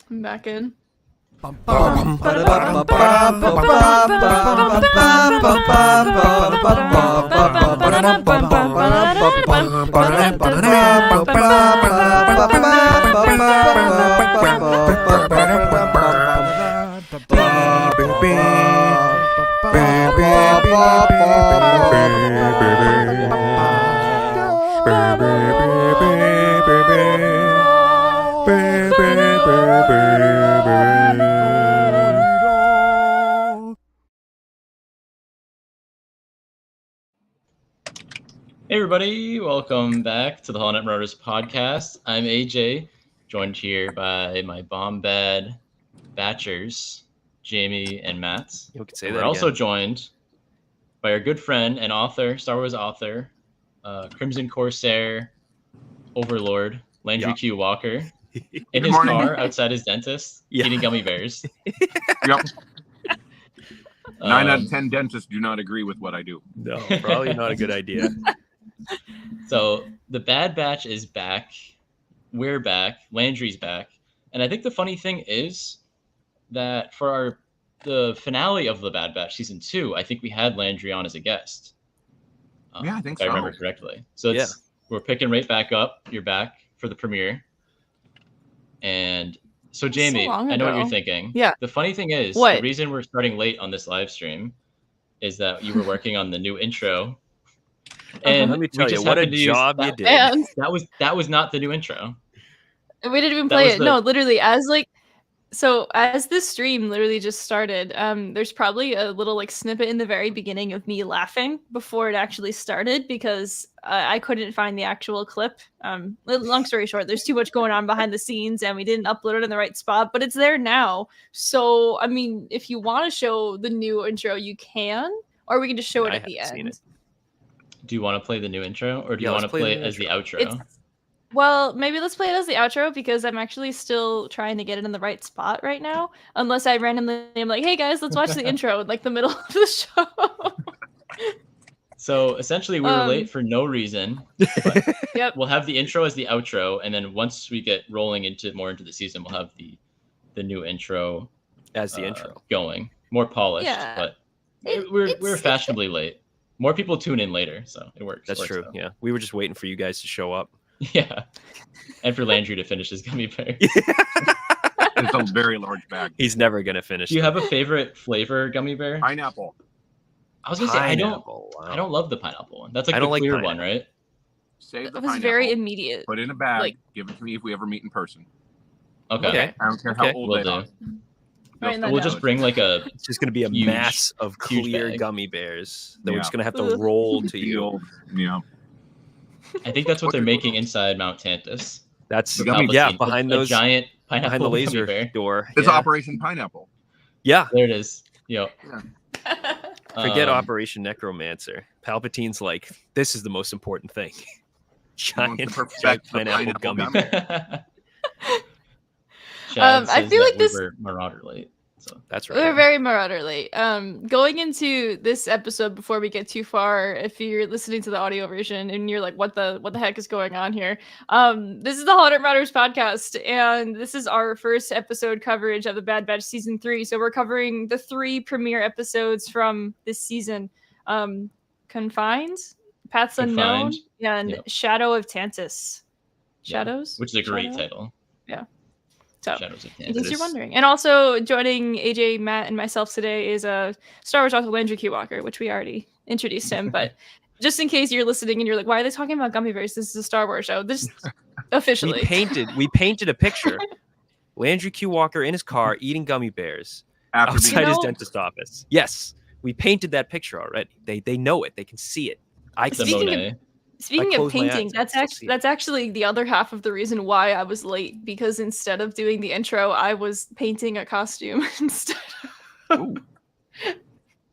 I'm back in. Hey everybody, welcome back to the HoloNet Marauders podcast. I'm AJ, joined here by my bomb bad batchers, Jamie and Matt. You can say We're that also again. joined by our good friend and author, Star Wars author, Crimson Corsair Overlord, Landry Q Walker, in his car outside his dentist, eating gummy bears. Yep. 9 out of 10 dentists do not agree with what I do. No, probably not a good idea. So the Bad Batch is back. We're back. Landry's back. And I think the funny thing is that for the finale of the Bad Batch season 2, I think we had Landry on as a guest. Yeah, I think if I remember correctly. So we're picking right back up. You're back for the premiere. And so Jamie, I know what you're thinking. Yeah. The funny thing is, the reason we're starting late on this live stream is that you were working on the new intro. And let me tell you, what a job you did. And that was not the new intro. We didn't even play it. No, literally, as this stream literally just started, there's probably a little snippet in the very beginning of me laughing before it actually started because I couldn't find the actual clip. Long story short, there's too much going on behind the scenes and we didn't upload it in the right spot, but it's there now. So, I mean, if you want to show the new intro, you can, or we can just show it at the end. Do you want to play the new intro or do you want to play it as the outro? Well, maybe let's play it as the outro because I'm actually still trying to get it in the right spot right now. Unless I randomly am like, hey guys, let's watch the intro in the middle of the show. So essentially we were late for no reason. Yep. We'll have the intro as the outro. And then once we get rolling into the season, we'll have the new intro as the intro going. More polished, but we're fashionably late. More people tune in later, so it works. That's true. Yeah, we were just waiting for you guys to show up. Yeah, and for Landry to finish his gummy bear. It's a very large bag. He's never gonna finish. Do you have a favorite flavor gummy bear? Pineapple. I was gonna say I don't love the pineapple one. That's the clear one, right? Save the pineapple. It was very immediate. Put it in a bag. Give it to me if we ever meet in person. Okay. I don't care how old they are. We'll just bring it's just going to be a mass of clear gummy bears that we're just going to have to roll to you. Yeah. I think that's what they're making inside Mount Tantiss. That's behind those giant pineapple behind the laser door. It's Operation Pineapple. Yeah. There it is. Yep. Yeah. Forget Operation Necromancer. Palpatine's like, this is the most important thing. Giant pineapple gummy bear. I feel like we were Marauder late. So that's right. We're very Marauder late. Going into this episode, before we get too far, if you're listening to the audio version and you're like, what the heck is going on here? This is the HoloNet Marauders podcast, and this is our first episode coverage of the Bad Batch season 3. So we're covering the 3 premiere episodes from this season: Confined, Paths Unknown, and Shadow of Tantiss. Shadows, which is a great title. Yeah. So, Shadows of Tantiss. In case you're wondering. And also joining AJ, Matt, and myself today is a Star Wars author, Landry Q, which we already introduced him. But just in case you're listening and you're like, why are they talking about gummy bears? This is a Star Wars show. This officially. We painted a picture. Landry Q Walker in his car eating gummy bears outside his dentist office. Yes, we painted that picture already. They know it. They can see it. Speaking of painting, that's actually the other half of the reason why I was late, because instead of doing the intro, I was painting a costume instead. Ooh.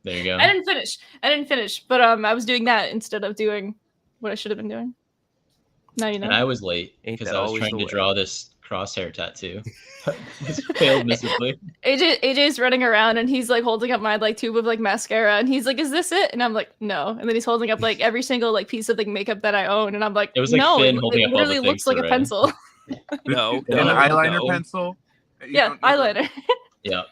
There you go. I didn't finish, but I was doing that instead of doing what I should have been doing. Now you know. And I was late because I was trying to draw this crosshair tattoo. Failed miserably. AJ's running around and he's holding up my tube of mascara and he's like, "Is this it?" And I'm like, "No." And then he's holding up every single piece of makeup that I own, and I'm like, "It was "No, Finn it holding up literally looks like a pencil." No, an eyeliner pencil. Yeah, eyeliner. Yeah.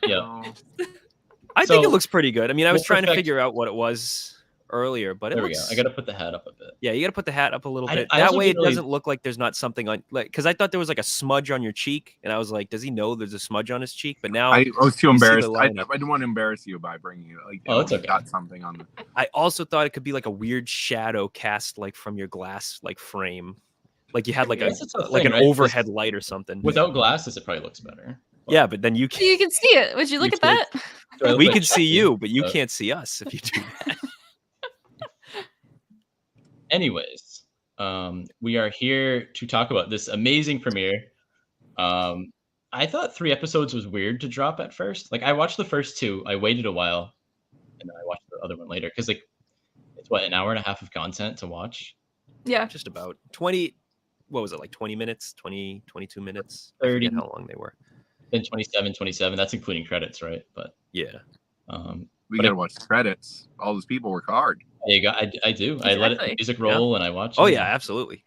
I think it looks pretty good. I mean, I was trying to figure out what it was earlier, but there we go. I got to put the hat up a bit. Yeah, you got to put the hat up a little bit. That way, it doesn't look like there's not something on. Like, because I thought there was like a smudge on your cheek, and I was like, does he know there's a smudge on his cheek? But now I was too embarrassed. I didn't want to embarrass you by bringing it. Like, it's okay. Got something on. I also thought it could be like a weird shadow cast like from your glass like frame, like you had like an overhead light or something. Without glasses, it probably looks better. But yeah, but then you can see it. Would you look at that? We can see you, but you can't see us if you do that. Anyways, we are here to talk about this amazing premiere. I thought 3 episodes was weird to drop at first. Like, I watched the first 2. I waited a while, and then I watched the other one later. Because, like, it's, an hour and a half of content to watch? Yeah. Just about. 20, what was it, like 20 minutes? 20, 22 minutes? 30. I forget how long they were. Then 27. That's including credits, right? But yeah. We gotta watch the credits. All those people work hard. I do. Exactly. I let the music roll and I watch it. Oh yeah, absolutely.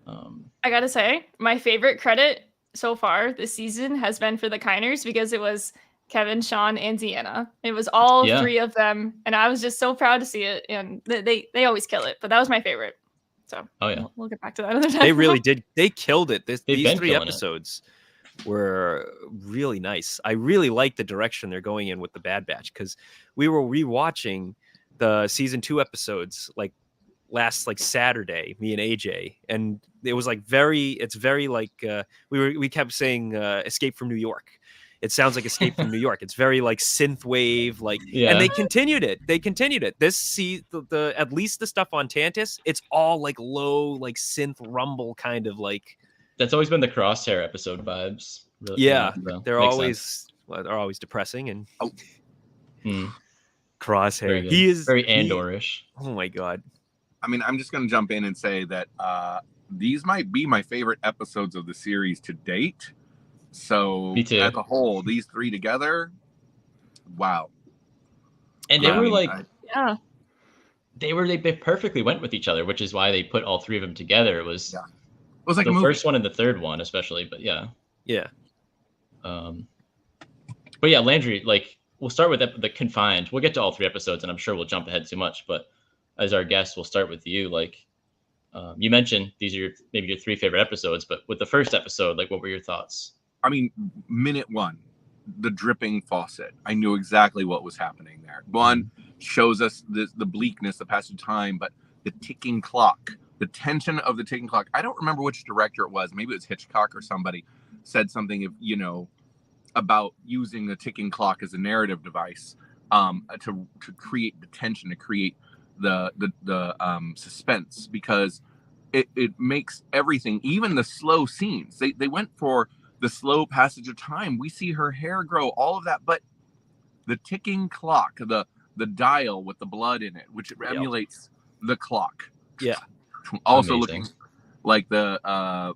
I gotta say, my favorite credit so far this season has been for the Kiners because it was Kevin, Sean, and Deanna. It was all 3 of them, and I was just so proud to see it. And they always kill it, but that was my favorite. So we'll get back to that another time. They really did. They killed it. These 3 episodes were really nice. I really like the direction they're going in with the Bad Batch because we were rewatching the season 2 episodes like last Saturday, me and AJ, and it was it's very we kept saying Escape from New York. It sounds like Escape from New York. It's very like synth wave, and they continued it. This the at least the stuff on Tantiss, it's all like low like synth rumble kind of like. That's always been the Crosshair episode vibes. Really, yeah, they're always depressing and Crosshair. He is very Andorish. Oh my god. I mean, I'm just going to jump in and say that these might be my favorite episodes of the series to date. So, me too. As a whole, these 3 together, wow. And they were they perfectly went with each other, which is why they put all 3 of them together. It was like the first one and the third one, especially. But yeah. But yeah, Landry, like, we'll start with the Confined. We'll get to all 3 episodes, and I'm sure we'll jump ahead too much. But as our guest, we'll start with you. Like, you mentioned these are maybe your 3 favorite episodes, but with the first episode, like, what were your thoughts? I mean, minute 1, the dripping faucet. I knew exactly what was happening there. 1 shows us the bleakness, the passage of time, but the ticking clock, the tension of the ticking clock. I don't remember which director it was. Maybe it was Hitchcock or somebody said something, about using the ticking clock as a narrative device to create the tension, to create the suspense, because it makes everything, even the slow scenes. They went for the slow passage of time. We see her hair grow, all of that, but the ticking clock, the dial with the blood in it, which emulates the clock. Yeah. Also looking like the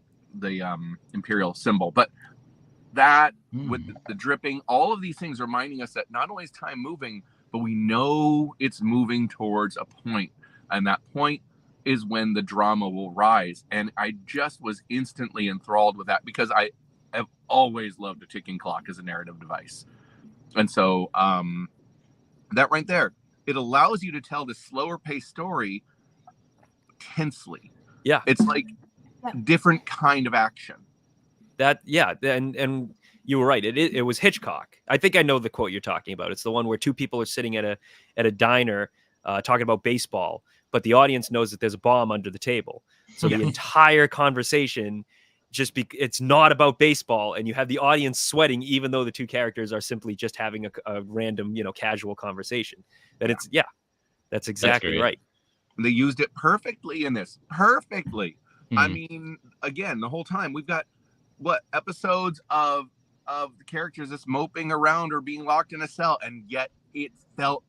imperial symbol, but that with the dripping, all of these things reminding us that not only is time moving, but we know it's moving towards a point, and that point is when the drama will rise. And I just was instantly enthralled with that because I have always loved a ticking clock as a narrative device. And so that right there, it allows you to tell this slower paced story tensely. Yeah. It's like different kind of action. And you were right. It was Hitchcock. I think I know the quote you're talking about. It's the one where 2 people are sitting at a diner talking about baseball, but the audience knows that there's a bomb under the table. So the entire conversation it's not about baseball, and you have the audience sweating, even though the 2 characters are simply just having a random, casual conversation. That's exactly right. They used it perfectly in this. Perfectly. I mean, again, the whole time we've got episodes of the characters just moping around or being locked in a cell, and yet it felt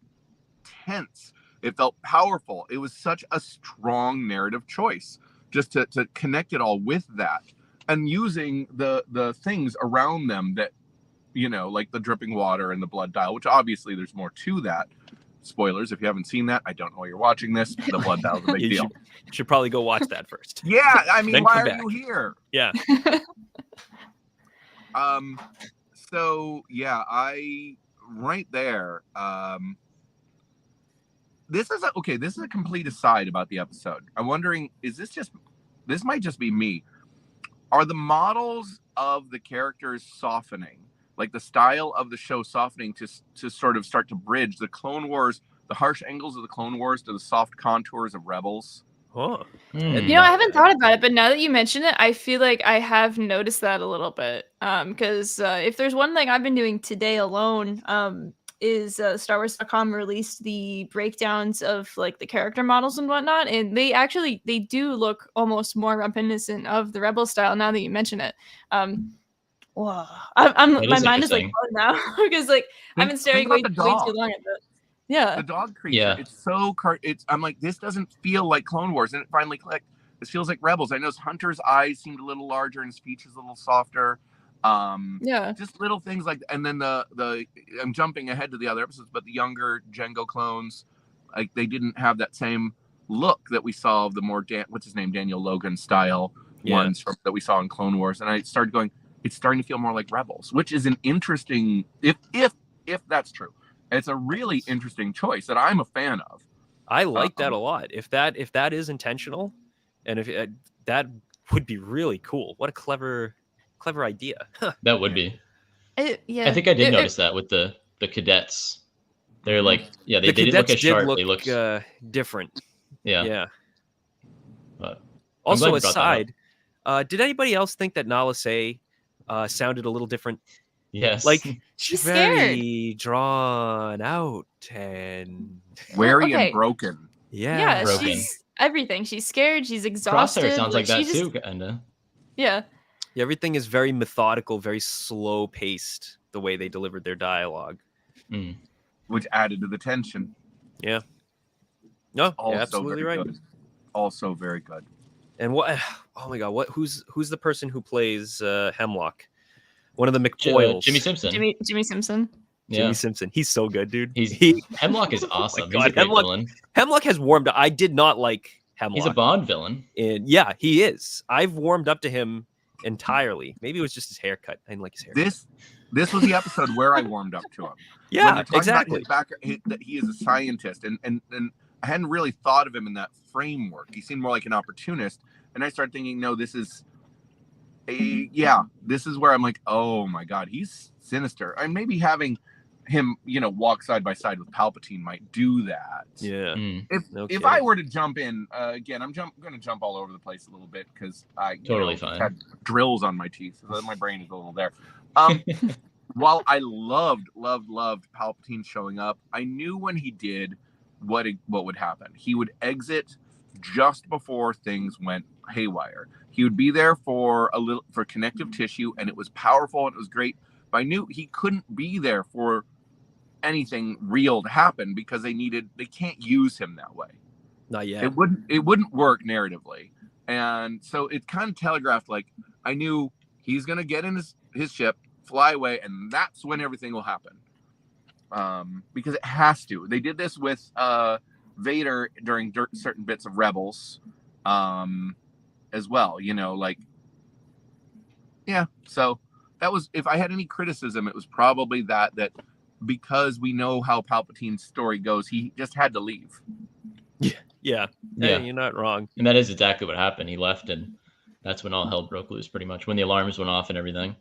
tense. It felt powerful. It was such a strong narrative choice just to connect it all with that, and using the things around them that, like the dripping water and the blood dial, which obviously there's more to that. Spoilers, if you haven't seen that, I don't know why you're watching this. The blood dial is a big deal. You should probably go watch that first. Yeah, I mean, why are you here? Yeah. So yeah, right there. This is a complete aside about the episode. I'm wondering, this might just be me. Are the models of the characters softening? Like the style of the show softening to sort of start to bridge the Clone Wars, the harsh angles of the Clone Wars to the soft contours of Rebels? Huh. You know, I haven't thought about it, but now that you mention it, I feel like I have noticed that a little bit. Because if there's one thing I've been doing today alone, is StarWars.com released the breakdowns of like the character models and whatnot, and they do look almost more reminiscent of the Rebel style. Now that you mention it, wow, my mind is like blown now because like I've been staring way too long at that. Yeah, the dog creature. It's so I'm like, this doesn't feel like Clone Wars, and it finally clicked. This feels like Rebels. I know Hunter's eyes seemed a little larger and his features a little softer. Yeah, just little things like, and then the I'm jumping ahead to the other episodes, but the younger Jango clones, like they didn't have that same look that we saw of the more what's his name, Daniel Logan style ones that we saw in Clone Wars, and I started going, it's starting to feel more like Rebels, which is an interesting, if that's true. It's a really interesting choice that I'm a fan of. I like that a lot. If that is intentional, and if that would be really cool. What a clever idea. That would be. Yeah, I think I did notice that with the cadets. They're like, they didn't look as sharp. They looked different. Yeah. But also, aside, did anybody else think that Nala Se sounded a little different? Yes. Like she's very drawn out and wary and broken. Yeah, broken. She's everything. She's scared. She's exhausted. Crosshair sounds like that too, kinda. Yeah. Everything is very methodical, very slow paced. The way they delivered their dialogue, which added to the tension. Yeah. No, absolutely right. Good. Also very good. And what? Oh my God! Who's the person who plays Hemlock? One of the McFoyles. Jimmy Simpson. Jimmy Simpson. Yeah. Jimmy Simpson. He's so good, dude. Hemlock is awesome. He's a great villain. Hemlock has warmed up. I did not like Hemlock. He's a Bond villain. And yeah, he is. I've warmed up to him entirely. Maybe it was just his haircut. I didn't like his haircut. This was the episode where I warmed up to him. Yeah, exactly. That he is a scientist, and I hadn't really thought of him in that framework. He seemed more like an opportunist, and I started thinking, no, this is where I'm like, oh my God, he's sinister. And maybe having him, walk side by side with Palpatine might do that. Yeah. If I were to jump in again, I'm going to jump all over the place a little bit because I fine. Had drills on my teeth, so my brain is a little there. While I loved Palpatine showing up, I knew when he did what would happen. He would exit just before things went haywire. He would be there for connective tissue, and it was powerful and it was great. But I knew he couldn't be there for anything real to happen because they can't use him that way. Not yet. It wouldn't work narratively. And so it kind of telegraphed, like, I knew he's gonna get in his ship, fly away, and that's when everything will happen. Because it has to. They did this with Vader during certain bits of Rebels as well, so that was, if I had any criticism, it was probably that because we know how Palpatine's story goes, he just had to leave. Yeah, you're not wrong. And that is exactly what happened. He left, and that's when all hell broke loose, pretty much, when the alarms went off and everything.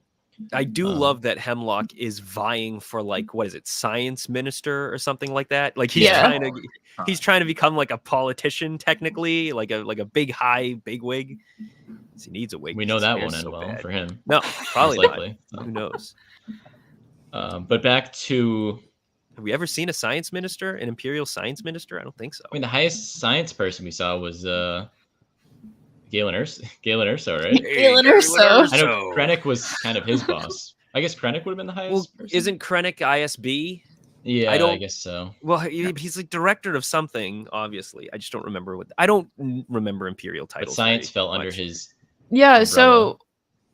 I do love that Hemlock is vying for, like, what is it, science minister or something like that? Like he's trying to become like a politician, technically, like a big wig. He needs a wig. We know that won't end well for him. No, probably likely. Not. Who knows? But back to, have we ever seen a science minister, an Imperial science minister? I don't think so. I mean, the highest science person we saw was Galen Erso, right? Galen Erso. I know Krennic was kind of his boss. I guess Krennic would have been the highest person. Isn't Krennic ISB? Yeah, I guess so. Well, he's like director of something, obviously. I just don't remember I don't remember Imperial titles. But science fell under his umbrella. So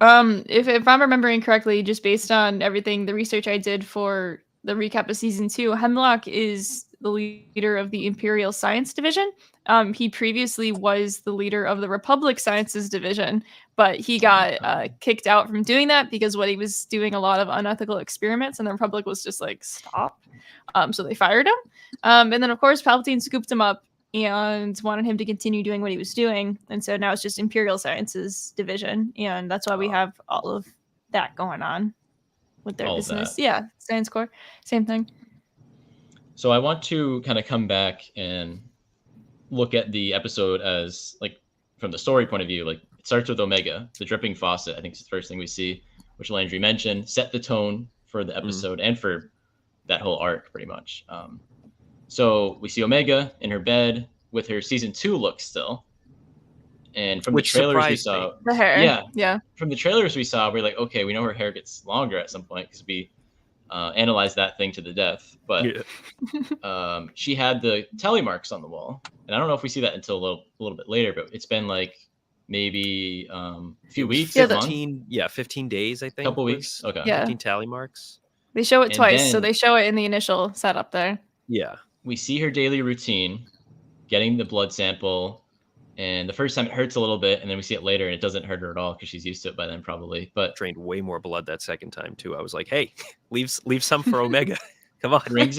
if I'm remembering correctly, just based on everything, the research I did for the recap of season 2, Hemlock is the leader of the Imperial Science Division. He previously was the leader of the Republic Sciences Division, but he got kicked out from doing that because what he was doing a lot of unethical experiments, and the Republic was just like, stop. So they fired him. And then, of course, Palpatine scooped him up and wanted him to continue doing what he was doing. And so now it's just Imperial Sciences Division, and that's why we have all of that going on with their business. Yeah, Science Corps, same thing. So I want to kind of come back and look at the episode as, like, from the story point of view. Like, it starts with Omega, the dripping faucet. I think it's the first thing we see, which Landry mentioned, set the tone for the episode and for that whole arc, pretty much. So we see Omega in her bed with her season 2 look still. And from the trailers we saw, the hair. Yeah. From the trailers we saw, we're like, okay, we know her hair gets longer at some point because we analyzed that thing to the death. But she had the tally marks on the wall, and I don't know if we see that until a little bit later. But it's been like maybe a few weeks, 15 days, I think. Couple weeks. Okay. Yeah. 15 tally marks. They show it twice, so they show it in the initial setup there. Yeah. We see her daily routine, getting the blood sample, and the first time it hurts a little bit, and then we see it later, and it doesn't hurt her at all because she's used to it by then, probably. But drained way more blood that second time too. I was like, hey, leave some for Omega. Come on. brings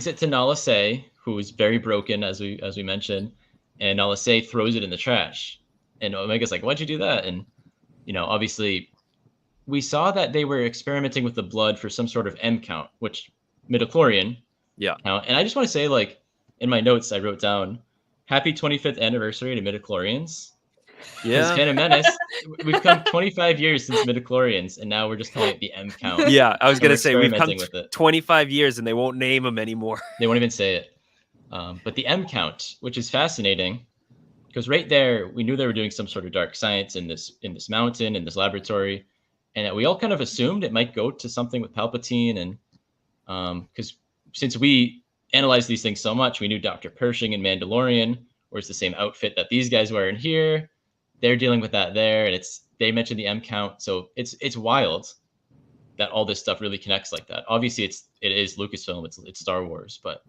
it to Nala Se, who is very broken, as we mentioned, and Nala Se throws it in the trash, and Omega's like, "Why'd you do that?" And obviously, we saw that they were experimenting with the blood for some sort of M count, which midichlorian. Yeah. And I just want to say, like, in my notes, I wrote down, happy 25th anniversary to midichlorians. Yeah. Phantom Menace, we've come 25 years since midichlorians, and now we're just calling it the M count. Yeah, I was going to say, we've come with it. 25 years, and they won't name them anymore. They won't even say it. But the M count, which is fascinating, because right there, we knew they were doing some sort of dark science in this mountain, in this laboratory, and that we all kind of assumed it might go to something with Palpatine, and because since we analyzed these things so much, we knew Dr. Pershing and Mandalorian wears the same outfit that these guys wear in here. They're dealing with that there, and they mentioned the M count, so it's wild that all this stuff really connects like that. Obviously, it is Lucasfilm, it's Star Wars, but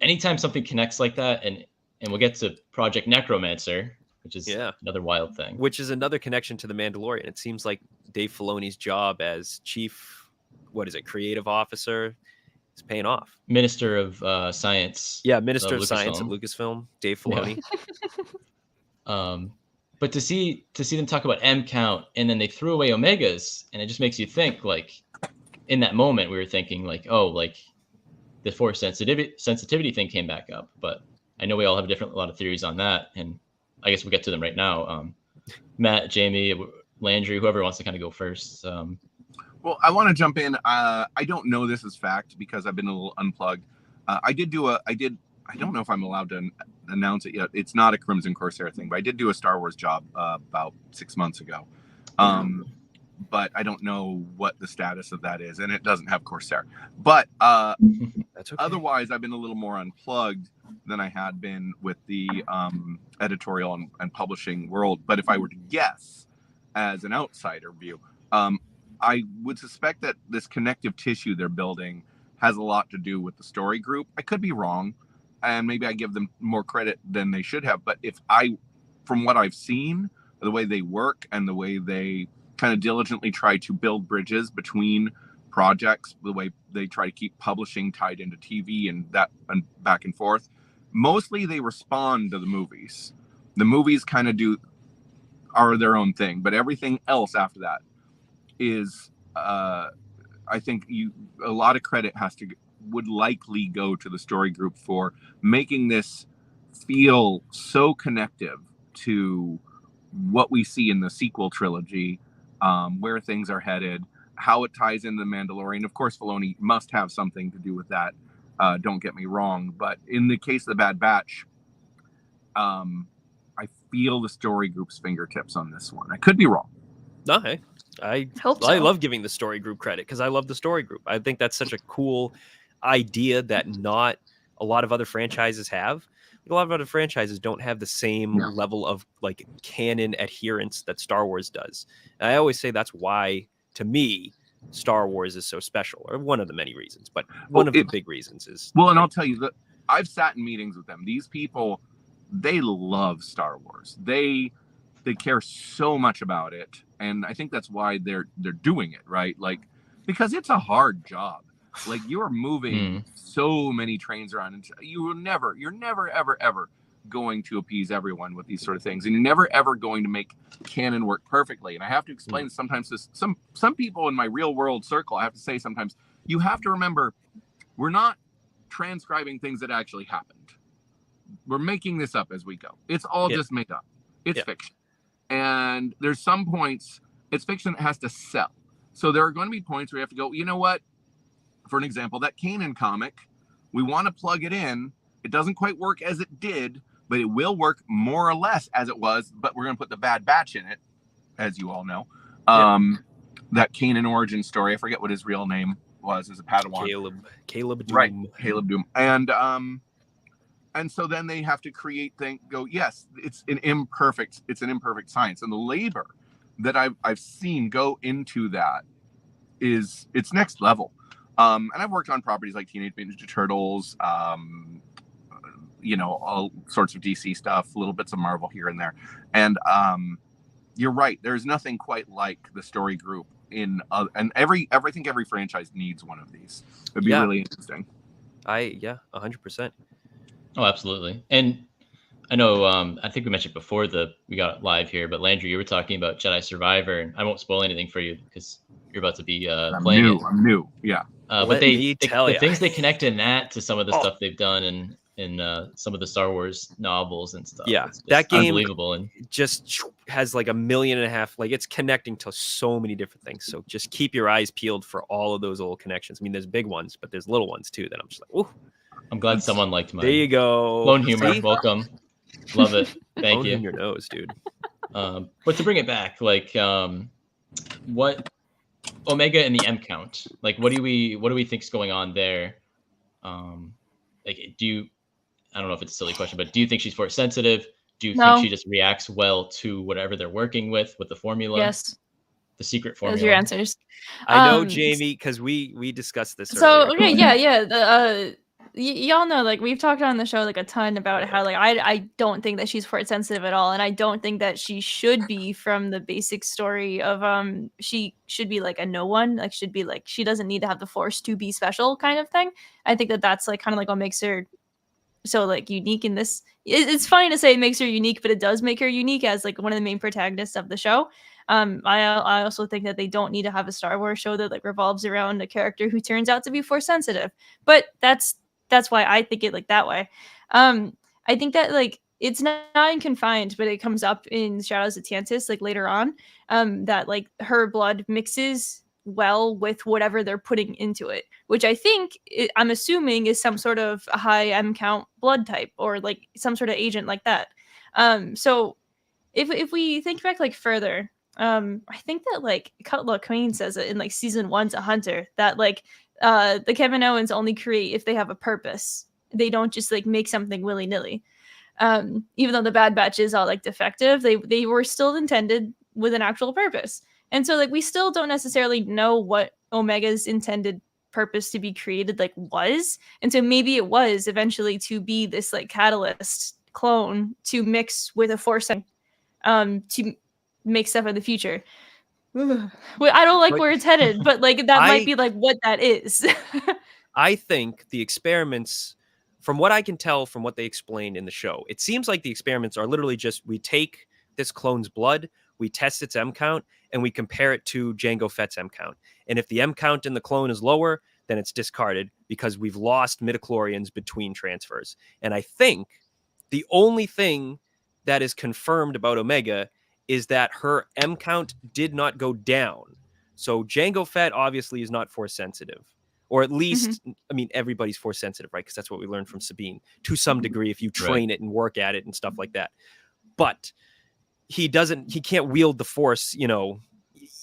anytime something connects like that, and we'll get to Project Necromancer, which is another wild thing. Which is another connection to the Mandalorian. It seems like Dave Filoni's job as chief, creative officer, is paying off. Minister of Science. Yeah, Minister of Science at Lucasfilm, Dave Filoni. Yeah. But to see them talk about M count, and then they threw away Omegas, and it just makes you think, like, in that moment we were thinking, like, oh, like the Force sensitivity thing came back up. But I know we all have a lot of theories on that, and I guess we'll get to them right now. Matt, Jamie, Landry, whoever wants to kind of go first. Well, I want to jump in. I don't know this as fact because I've been a little unplugged. I don't know if I'm allowed to announce it yet. It's not a Crimson Corsair thing, but I did do a Star Wars job about 6 months ago. But I don't know what the status of that is, and it doesn't have Corsair. But that's okay. Otherwise, I've been a little more unplugged than I had been with the editorial and publishing world. But if I were to guess, as an outsider view, I would suspect that this connective tissue they're building has a lot to do with the story group. I could be wrong, and maybe I give them more credit than they should have. But from what I've seen, the way they work and the way they kind of diligently try to build bridges between projects, the way they try to keep publishing tied into TV and back and forth, mostly they respond to the movies. The movies kind of are their own thing, but everything else after that is, I think a lot of credit would likely go to the story group for making this feel so connective to what we see in the sequel trilogy, where things are headed, how it ties into the Mandalorian. Of course, Filoni must have something to do with that. Don't get me wrong, but in the case of the Bad Batch, I feel the story group's fingertips on this one. I could be wrong. No, hey, I love giving the story group credit because I love the story group. I think that's such a cool idea that not a lot of other franchises have. A lot of other franchises don't have the same level of like canon adherence that Star Wars does. And I always say that's why, to me, Star Wars is so special, or one of the many reasons, but one of the big reasons is. Well, and I'll tell you that I've sat in meetings with them. These people, they love Star Wars. They care so much about it, and I think that's why they're doing it, right? Like, because it's a hard job. Like, you are moving so many trains around, and you're never ever going to appease everyone with these sort of things, and you're never ever going to make canon work perfectly. And I have to explain sometimes to some people in my real world circle, I have to say sometimes, you have to remember, we're not transcribing things that actually happened. We're making this up as we go. It's all just made up. It's fiction. And there's some points, it's fiction that has to sell. So there are going to be points where you have to go, you know what? For an example, that Kanan comic, we want to plug it in. It doesn't quite work as it did, but it will work more or less as it was. But we're going to put the Bad Batch in it, as you all know. That Kanan origin story, I forget what his real name was as a Padawan. Caleb Doom. Right, Caleb Doom. And so then they have to create yes, it's an imperfect science. And the labor that I've seen go into that it's next level. And I've worked on properties like Teenage Mutant Ninja Turtles, all sorts of DC stuff, little bits of Marvel here and there. And you're right, there's nothing quite like the story group and I think every franchise needs one of these. It'd be really interesting. 100%. Oh, absolutely. And I know, I think we mentioned before we got live here, but Landry, you were talking about Jedi Survivor, and I won't spoil anything for you because you're about to be playing it. I'm new. Yeah. But the things they connect in that to some of the stuff they've done in some of the Star Wars novels and stuff. Yeah, it's that game unbelievable, and just has like 1.5 million. Like, it's connecting to so many different things. So just keep your eyes peeled for all of those little connections. I mean, there's big ones, but there's little ones too that I'm just like, ooh. I'm glad someone liked mine. There you go. Clone humor. Welcome. Love it. Thank you. In your nose, dude. But to bring it back, like, what Omega and the M count? Like, what do we think's going on there? Like, I don't know if it's a silly question, but do you think she's force sensitive? Do you think she just reacts well to whatever they're working with the formula? Yes. The secret formula. Those are your answers. I know, Jamie, because we discussed this so earlier. okay, y'all know, like, we've talked on the show like a ton about how, like, I don't think that she's force sensitive at all, and I don't think that she should be, from the basic story of she should be like a no one, like, should be like, she doesn't need to have the force to be special kind of thing. I think that that's like kind of like what makes her so like unique in this. It's funny to say it makes her unique, but it does make her unique as like one of the main protagonists of the show. I also think that they don't need to have a Star Wars show that like revolves around a character who turns out to be force sensitive, but that's why I think it like that way. I think that like it's not in Confined, but it comes up in Shadows of Tantiss like later on, that like her blood mixes well with whatever they're putting into it, which I think I'm assuming is some sort of a high M count blood type or like some sort of agent like that. So if we think back like further, I think that like Cutler Queen says it in like season 1 to Hunter that like the Kevin Owens only create if they have a purpose. They don't just like make something willy-nilly. Even though the Bad Batch is all like defective, they were still intended with an actual purpose. And so like we still don't necessarily know what Omega's intended purpose to be created like was. And so maybe it was eventually to be this like catalyst clone to mix with a force to make stuff in the future. Well, I don't like where it's headed, but like that might be like what that is. I think the experiments, from what I can tell from what they explained in the show, it seems like the experiments are literally just, we take this clone's blood, we test its M count, and we compare it to Jango Fett's M count. And if the M count in the clone is lower, then it's discarded because we've lost midichlorians between transfers. And I think the only thing that is confirmed about Omega is that her M count did not go down. So Jango Fett obviously is not force sensitive. Or at least, I mean, everybody's force sensitive, right? Because that's what we learned from Sabine to some degree if you train it and work at it and stuff like that. But he can't wield the force,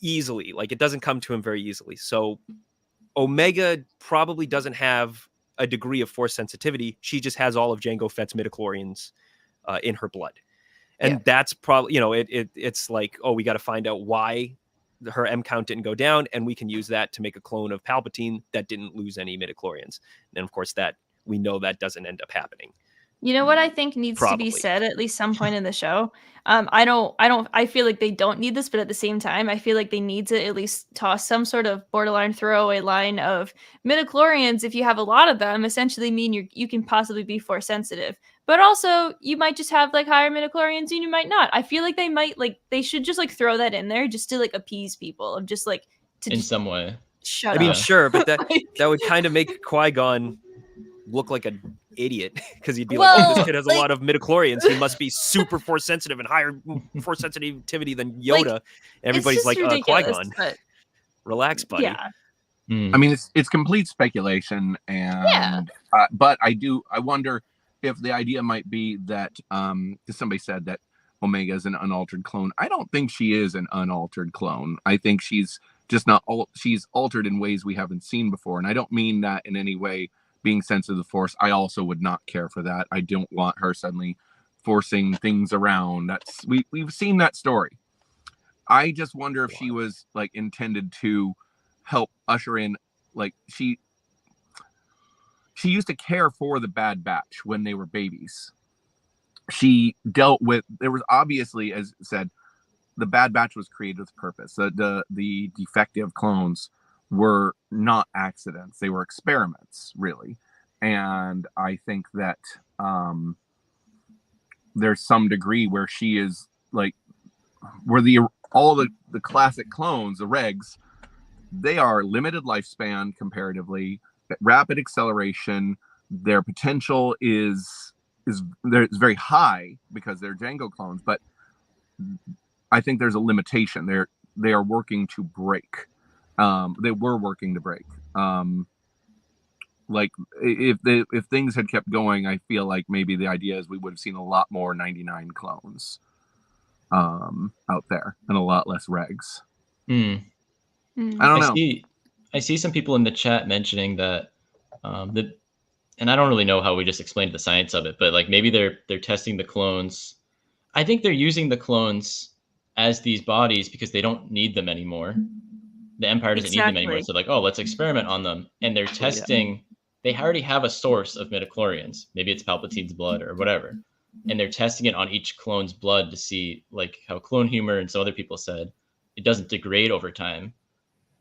easily. Like, it doesn't come to him very easily. So Omega probably doesn't have a degree of force sensitivity. She just has all of Jango Fett's midichlorians in her blood. And that's probably, it's like, oh, we got to find out why her M count didn't go down, and we can use that to make a clone of Palpatine that didn't lose any midichlorians. And of course, that we know that doesn't end up happening. You know what I think needs to be said at least some point in the show? I feel like they don't need this, but at the same time, I feel like they need to at least toss some sort of borderline throwaway line of midichlorians. If you have a lot of them, essentially mean you can possibly be force sensitive, but also you might just have like higher midichlorians and you might not. I feel like they should just like throw that in there just to like appease people of just like to in some way. Shut up. I mean, sure, but that would kind of make Qui-Gon look like an idiot because he'd be like, oh, this kid has a lot of midichlorians, he must be super force sensitive and higher force sensitivity than Yoda. Everybody's like, Qui-Gon, relax, buddy. Yeah. I mean, it's complete speculation, and but I wonder if the idea might be that because somebody said that Omega is an unaltered clone. I don't think she is an unaltered clone. I think she's just not she's altered in ways we haven't seen before, and I don't mean that in any way being sensitive to the Force. I also would not care for that. I don't want her suddenly forcing things around. That's we've seen that story. I just wonder if she was like intended to help usher in, like she used to care for the Bad Batch when they were babies. She dealt with, there was obviously, as said, the Bad Batch was created with purpose. The defective clones were not accidents. They were experiments, really. And I think that there's some degree where she is like, where all the classic clones, the regs, they are limited lifespan comparatively, rapid acceleration. Their potential is very high because they're Jango clones, but I think there's a limitation. They are working to break. They were working to break. Like if things had kept going, I feel like maybe the idea is we would have seen a lot more 99 clones out there and a lot less regs. I don't know. I see some people in the chat mentioning that and I don't really know how we just explained the science of it, but like maybe they're testing the clones. I think they're using the clones as these bodies because they don't need them anymore. The Empire doesn't need them anymore. So like, oh, let's experiment on them. And they're testing, they already have a source of midichlorians. Maybe it's Palpatine's blood or whatever. And they're testing it on each clone's blood to see like how Clone Humor and some other people said it doesn't degrade over time.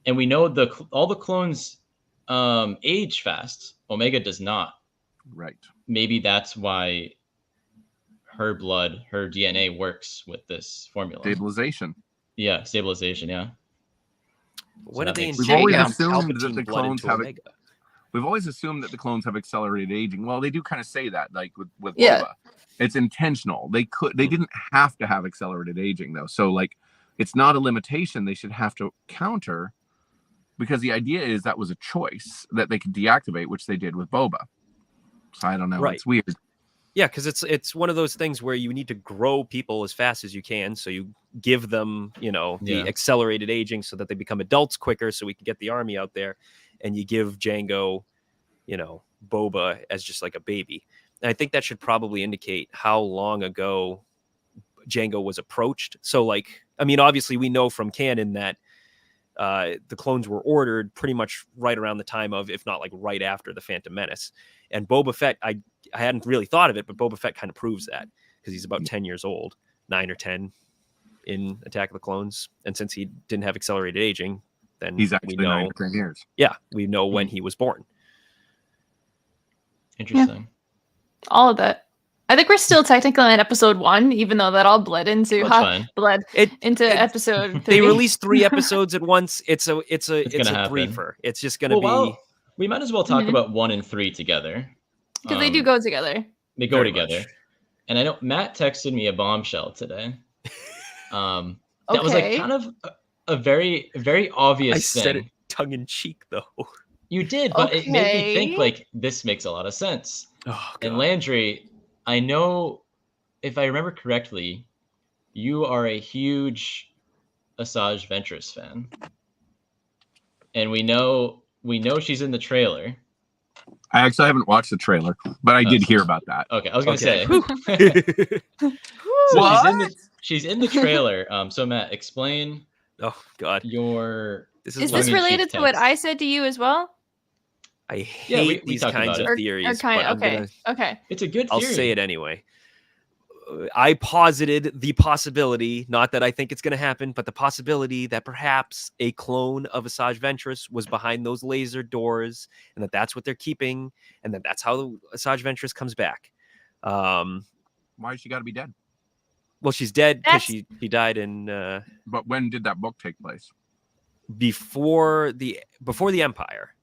And we know all the clones age fast. Omega does not. Right. Maybe that's why her blood, her DNA works with this formula. Stabilization. Yeah, stabilization, yeah. What do they We've always assumed that the clones have We've always assumed that the clones have accelerated aging. Well, they do kind of say that, like with Boba. It's intentional. They didn't have to have accelerated aging though. So like it's not a limitation they should have to counter, because the idea is that was a choice that they could deactivate, which they did with Boba. So I don't know. Right. It's weird. Yeah, because it's one of those things where you need to grow people as fast as you can. So you give them, the accelerated aging so that they become adults quicker so we can get the army out there. And you give Jango, Boba as just like a baby. And I think that should probably indicate how long ago Jango was approached. So like, I mean, obviously we know from canon that the clones were ordered pretty much right around the time of, if not like right after the Phantom Menace. And Boba Fett, I hadn't really thought of it, but Boba Fett kind of proves that because he's about 10 years old, 9 or 10 in Attack of the Clones. And since he didn't have accelerated aging, then he's actually 9 or 10 years. Yeah, we know when he was born. Interesting. Yeah. All of that. I think we're still technically in episode 1, even though that all bled into episode 3. They released 3 episodes at once. It's a briefer. It's just going to be. We might as well talk about 1 and 3 together. Because they do go together. They go together. And I know Matt texted me a bombshell today. That was like kind of a very, very obvious thing. I said it tongue in cheek though. You did, but it made me think like this makes a lot of sense. Oh, and Landry, I know if I remember correctly, you are a huge Asajj Ventress fan. And we know she's in the trailer. I actually haven't watched the trailer, but I did hear about that. Okay, I was gonna say. So she's in the trailer. So Matt, explain Oh God, This is this related to what I said to you as well? I hate these kinds of theories, but I'm gonna. Okay. It's a good theory. I'll say it anyway. I posited the possibility, not that I think it's going to happen, but the possibility that perhaps a clone of Asajj Ventress was behind those laser doors, and that's what they're keeping, and that's how Asajj Ventress comes back. Why has she got to be dead? Well, she's dead because she died in. But when did that book take place? Before the Empire.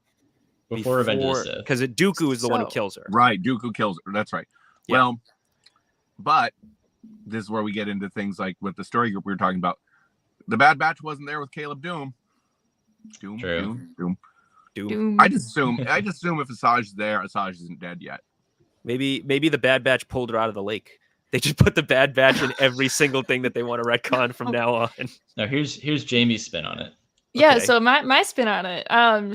Before Revenge of the Sith. Because Dooku is the one who kills her. Right, Dooku kills her. That's right. Yeah. Well, but this is where we get into things like with the story group we were talking about. The Bad Batch wasn't there with Caleb Doom. Doom. I just assume if Asajj is there, Asajj isn't dead yet. Maybe the Bad Batch pulled her out of the lake. They just put the Bad Batch in every single thing that they want to retcon from now on. Now here's Jamie's spin on it. Yeah, so my spin on it.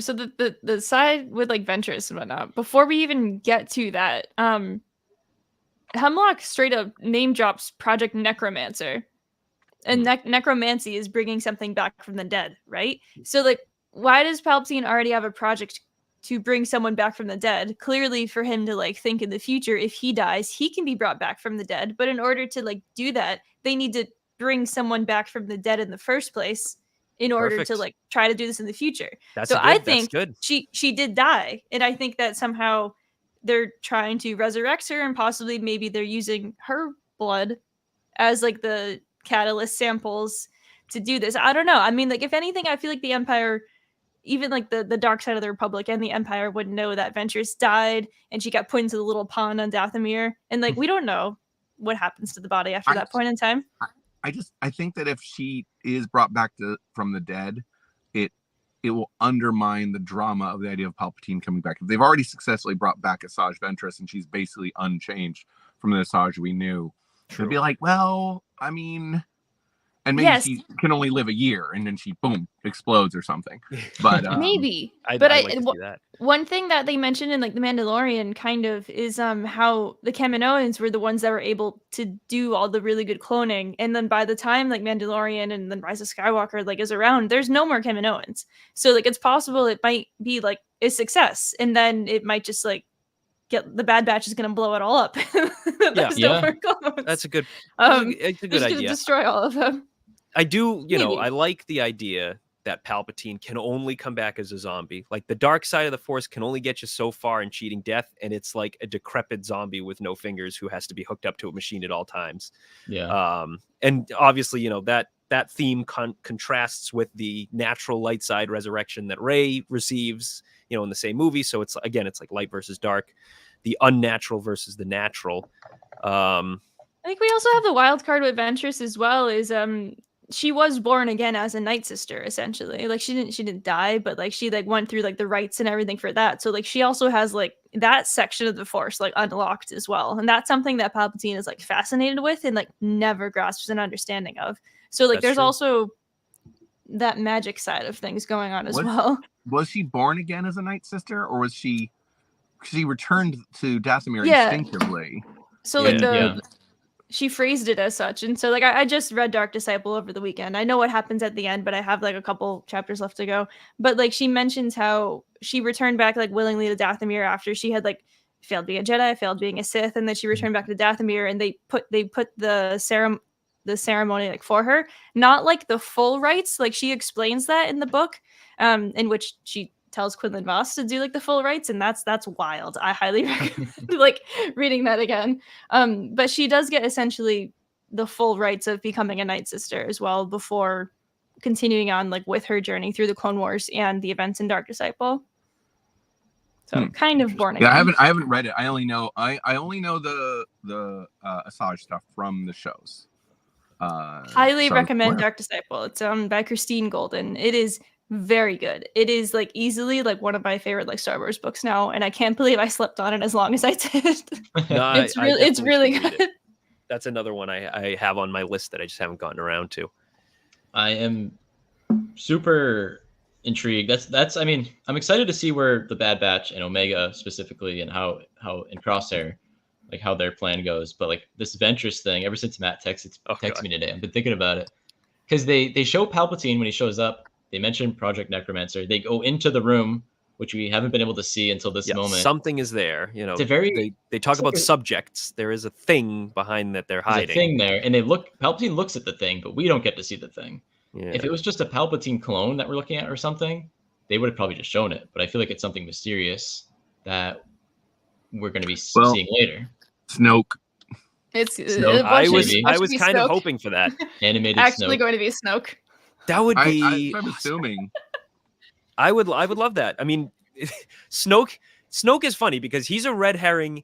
So the side with like Ventress and whatnot. Before we even get to that, Hemlock straight up name drops Project Necromancer, and necromancy is bringing something back from the dead, right? So like, why does Palpatine already have a project to bring someone back from the dead? Clearly, for him to like think in the future, if he dies, he can be brought back from the dead. But in order to like do that, they need to bring someone back from the dead in the first place in order to like try to do this in the future. I think she did die, and I think that somehow they're trying to resurrect her, and possibly maybe they're using her blood as like the catalyst samples to do this. I don't know. I mean, like if anything, I feel like the Empire, even like the dark side of the Republic and the Empire, would know that Ventress died and she got put into the little pond on Dathomir, and like we don't know what happens to the body after that point in time. I think that if she is brought back from the dead, it will undermine the drama of the idea of Palpatine coming back. If they've already successfully brought back Asajj Ventress and she's basically unchanged from the Asajj we knew, it'd be like, well, I mean, and maybe she can only live a year and then she boom explodes or something. But maybe. One thing that they mentioned in like the Mandalorian kind of is how the Kaminoans were the ones that were able to do all the really good cloning, and then by the time like Mandalorian and then Rise of Skywalker like is around, there's no more Kaminoans. So like it's possible it might be like a success, and then it might just like get the Bad Batch is going to blow it all up. No more clones. That's a good. It's a good idea. Destroy all of them. I do, I like the idea that Palpatine can only come back as a zombie. Like the dark side of the Force can only get you so far in cheating death, and it's like a decrepit zombie with no fingers who has to be hooked up to a machine at all times. Yeah. And obviously, that theme contrasts with the natural light side resurrection that Rey receives, in the same movie. So it's like light versus dark, the unnatural versus the natural. I think we also have the wild card with Ventress as well. Is she was born again as a Night Sister, essentially. Like she didn't die, but like she like went through like the rites and everything for that. So like she also has like that section of the Force like unlocked as well, and that's something that Palpatine is like fascinated with and like never grasps an understanding of. So like there's also that magic side of things going on as well. Was she born again as a Night Sister, or was she returned to Dathomir instinctively? So like she phrased it as such. And so like I just read Dark Disciple over the weekend. I know what happens at the end, but I have like a couple chapters left to go. But like she mentions how she returned back like willingly to Dathomir after she had like failed being a Jedi, failed being a Sith, and then she returned back to Dathomir, and they put the ceremony like for her, not like the full rites. Like she explains that in the book, in which she tells Quinlan Voss to do like the full rites, and that's wild. I highly recommend like reading that again. But she does get essentially the full rites of becoming a Night Sister as well before continuing on like with her journey through the Clone Wars and the events in Dark Disciple. So kind of born again. Yeah, I haven't read it. I only know the Asajj stuff from the shows. Highly recommend Dark Disciple. It's by Christine Golden. It is very good. It is like easily like one of my favorite like Star Wars books now, and I can't believe I slept on it as long as I did. It's really good. That's another one I have on my list that I just haven't gotten around to. I am super intrigued. I mean, I'm excited to see where the Bad Batch and Omega specifically, and how in Crosshair, like how their plan goes. But like this Ventress thing, ever since Matt texted me today, I've been thinking about it. because they show Palpatine when he shows up. They mention Project Necromancer. They go into the room, which we haven't been able to see until this moment. Something is there. You know, it's a very, they talk about subjects. There is a thing behind that they're hiding. There's a thing there, and Palpatine looks at the thing, but we don't get to see the thing. Yeah. If it was just a Palpatine clone that we're looking at or something, they would have probably just shown it. But I feel like it's something mysterious that we're going to be seeing later. Snoke. It's Snoke. I was kind of hoping for that. Animated actually Snoke. going to be Snoke. That would be. I'm assuming. I would love that. I mean, Snoke is funny because he's a red herring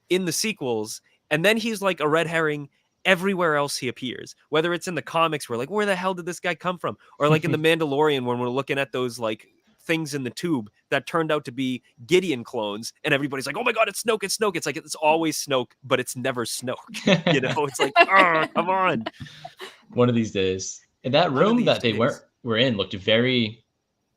in the sequels, and then he's like a red herring everywhere else he appears. Whether it's in the comics, we're like, where the hell did this guy come from? Or like in the Mandalorian, when we're looking at those like things in the tube that turned out to be Gideon clones, and everybody's like, oh my god, it's Snoke, it's Snoke. It's like it's always Snoke, but it's never Snoke. You know, it's like, oh, come on. One of these days. And that room that they were in looked very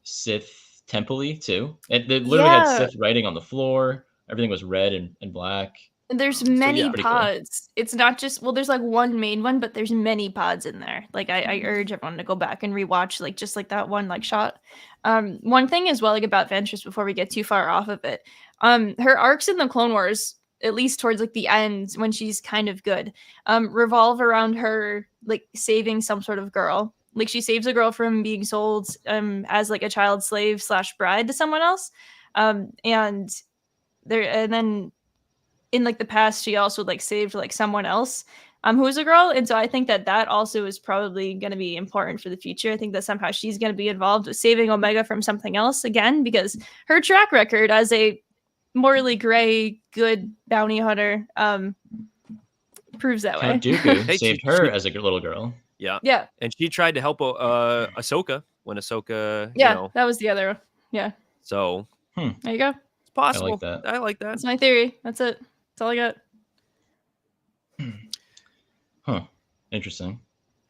Sith temple-y too. They literally had Sith writing on the floor. Everything was red and black. There's many pods. Cool. It's not just, there's like one main one, but there's many pods in there. Like I urge everyone to go back and rewatch like just like that one like shot. One thing as well like about Ventress before we get too far off of it. Her arcs in the Clone Wars, at least towards like the end when she's kind of good, revolve around her like saving some sort of girl. Like she saves a girl from being sold as like a child slave / bride to someone else. And then in like the past, she also like saved like someone else who was a girl. And so I think that also is probably going to be important for the future. I think that somehow she's going to be involved with saving Omega from something else again, because her track record as a morally gray, good bounty hunter proves that way. Dooku saved her as a little girl. Yeah. Yeah. And she tried to help Ahsoka when Ahsoka, that was the other one. Yeah. So there you go. It's possible. I like that. That's my theory. That's it. That's all I got. Huh. Interesting.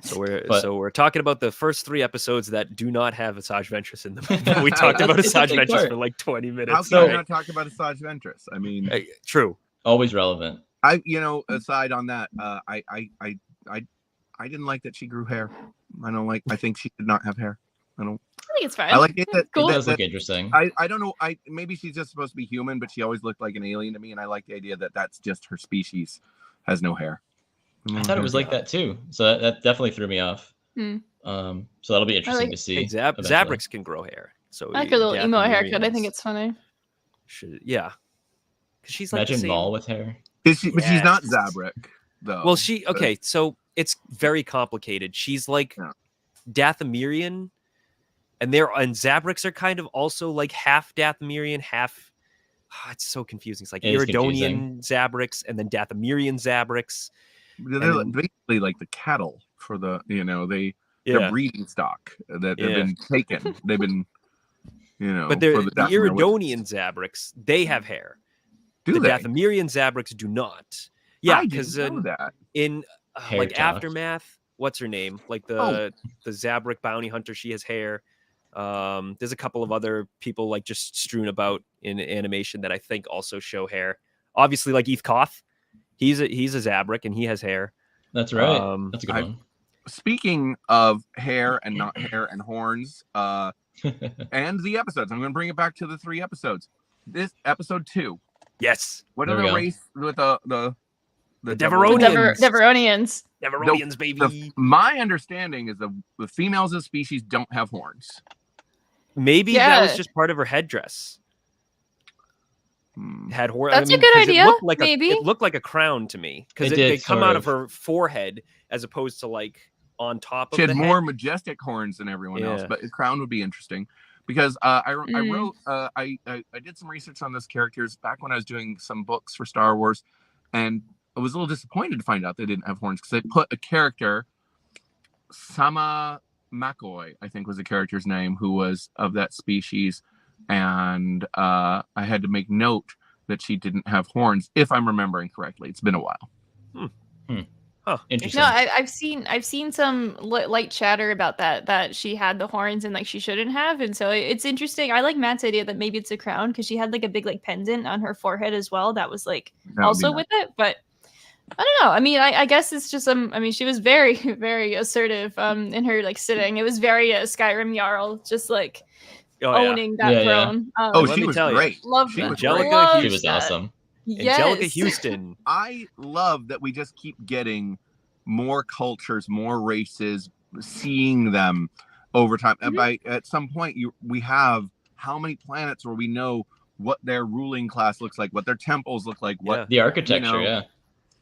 So we're talking about the first 3 episodes that do not have Asajj Ventress in them. We talked about Asajj Ventress for like 20 minutes. How can you not talk about Asajj Ventress? I mean, true. Always relevant. Aside on that, I didn't like that she grew hair. I think she did not have hair. I think it's fine. I like it. Cool. It does look interesting. I don't know. Maybe she's just supposed to be human, but she always looked like an alien to me, and I like the idea that that's just her species has no hair. I thought it was like that too, so that definitely threw me off. So that'll be interesting to see. Hey, Zabrix can grow hair, so I like her little emo haircut. I think it's funny. Yeah, because she's like imagine Maul with hair. But she's not Zabrix though. Well, so it's very complicated. She's like Dathomirian. And Zabrix are kind of also like half Dathomirian, half. Oh, it's so confusing. It's like Iridonian Zabrix and then Dathomirian Zabrix. They're basically like the cattle for the their breeding stock that have been taken. They've been But the Iridonian Zabrix, they have hair. The Dathomirian Zabrix do not. Yeah, because in like Aftermath, what's her name? Like the Zabrix bounty hunter, she has hair. There's a couple of other people like just strewn about in animation that I think also show hair. Obviously, like Eth Koth, he's a Zabrix and he has hair. That's right. That's a good one. Speaking of hair and not hair and horns, and the episodes, I'm going to bring it back to the 3 episodes. This episode 2. Yes. What are the race with the Deveronians? Deveronians, baby. My understanding is the females of species don't have horns. Maybe that was just part of her headdress. Had horns. That's a good idea. It looked like a crown to me because they come out of her forehead as opposed to like on top of she the had head. more majestic horns than everyone else, but a crown would be interesting because I did some research on those characters back when I was doing some books for Star Wars, and I was a little disappointed to find out they didn't have horns because they put a character, Sama McCoy, I think was the character's name, who was of that species, and I had to make note that she didn't have horns, if I'm remembering correctly. It's been a while. Huh. Interesting. No, I've seen some light chatter about that she had the horns and like she shouldn't have, and so it's interesting. I like Matt's idea that maybe it's a crown because she had like a big like pendant on her forehead as well. That was like also with it, but I don't know. I mean, I guess it's just I mean, she was very, very assertive in her like sitting. It was very Skyrim Jarl, just like owning that throne. She was great. Love she that. was Angelica great. She was awesome. Yes. Angelica Houston. I love that we just keep getting more cultures, more races, seeing them over time. Mm-hmm. And at some point, we have how many planets where we know what their ruling class looks like, what their temples look like, what the architecture,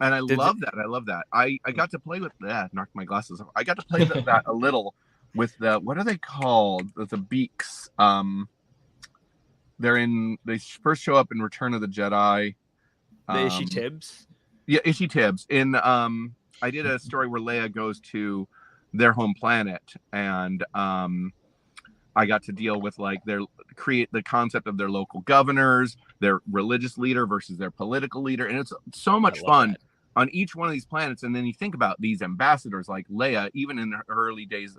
And I love that. I love that. I got to play with that. Knocked my glasses off. I got to play with that a little with the, what are they called? The beaks. They first show up in Return of the Jedi. The Ishi Tibbs. Yeah, Ishi Tibbs. I did a story where Leia goes to their home planet, and I got to deal with like create the concept of their local governors, their religious leader versus their political leader, and it's so much fun on each one of these planets. And then you think about these ambassadors like Leia, even in the early days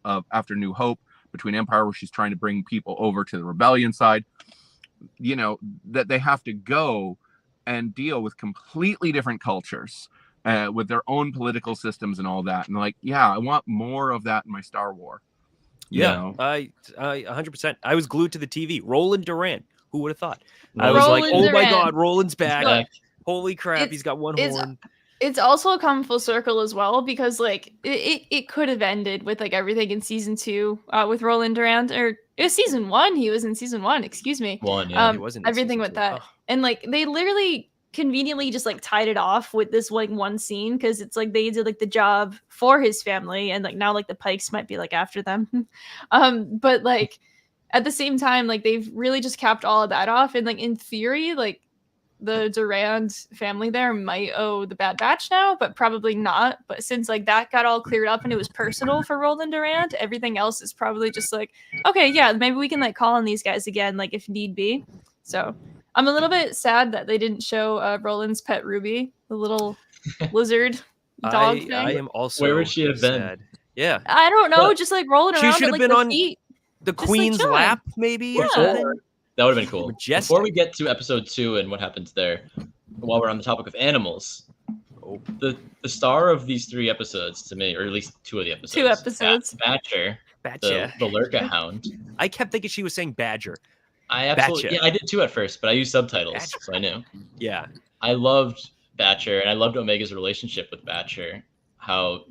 of after New Hope, between Empire, where she's trying to bring people over to the rebellion side, that they have to go and deal with completely different cultures with their own political systems and all that. And like, I want more of that in my Star Wars. I 100%. I was glued to the TV. Roland Durant. Who would have thought? I Roland was like, oh Durant. my God, Roland's back. Look, Holy crap, he's got one horn. It's also come full circle as well, because like it could have ended with like everything in season 2 with Roland Durant, or it was season 1. He was in season 1. Excuse me. He wasn't in everything with 2. that, and like they literally conveniently just like tied it off with this like one scene, because it's like they did like the job for his family, and like now like the Pikes might be like after them, but like at the same time like they've really just capped all of that off, and like in theory like the Durand family there might owe the Bad Batch now, but probably not. But since like that got all cleared up and it was personal for Roland Durand, everything else is probably just like, okay, yeah, maybe we can like call on these guys again, like if need be. So I'm a little bit sad that they didn't show Roland's pet Ruby, the little lizard dog thing. I am also. Where would she have sad. been? Yeah, I don't know, just like rolling around. She should have like, been on feet. the Just, Queen's like, lap, maybe. Or something. That would have been cool. Majestic. Before we get to episode 2 and what happens there, while we're on the topic of animals, the star of these 3 episodes to me, or at least 2 of the episodes. 2 episodes. Batcher. The Lurka Hound. I kept thinking she was saying Badger. I absolutely, I did too at first, but I used subtitles, Batcher. so I knew. Yeah. I loved Batcher, and I loved Omega's relationship with Batcher. How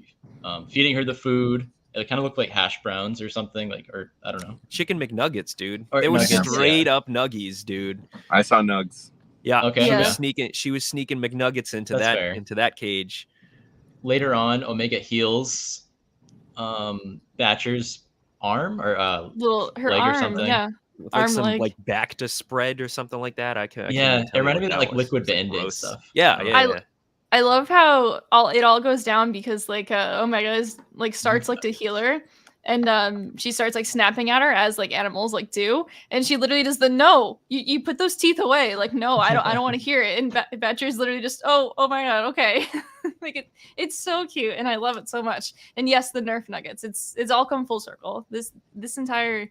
feeding her the food, it kind of looked like hash browns or something, like, or I don't know. Chicken McNuggets, dude. Or They were nuggets, straight up nuggies, dude. I saw Nugs. Yeah. Okay. She was sneaking McNuggets into That's fair. that cage. Later on, Omega heals Batcher's arm or Her leg arm, or something. yeah. With like Arm some leg. like back to spread or something like that. I can't Yeah, even tell it you reminded what me of that like was. liquid It's, like, band-aid gross. stuff. Yeah. I love how it all goes down, because like Omega is like starts like to heal her, and she starts like snapping at her as like animals like do, and she literally does the no, you put those teeth away, like no, I don't want to hear it, and Batcher's literally just oh my god, okay. Like it's so cute, and I love it so much. And yes, the Nerf nuggets, it's all come full circle. This entire,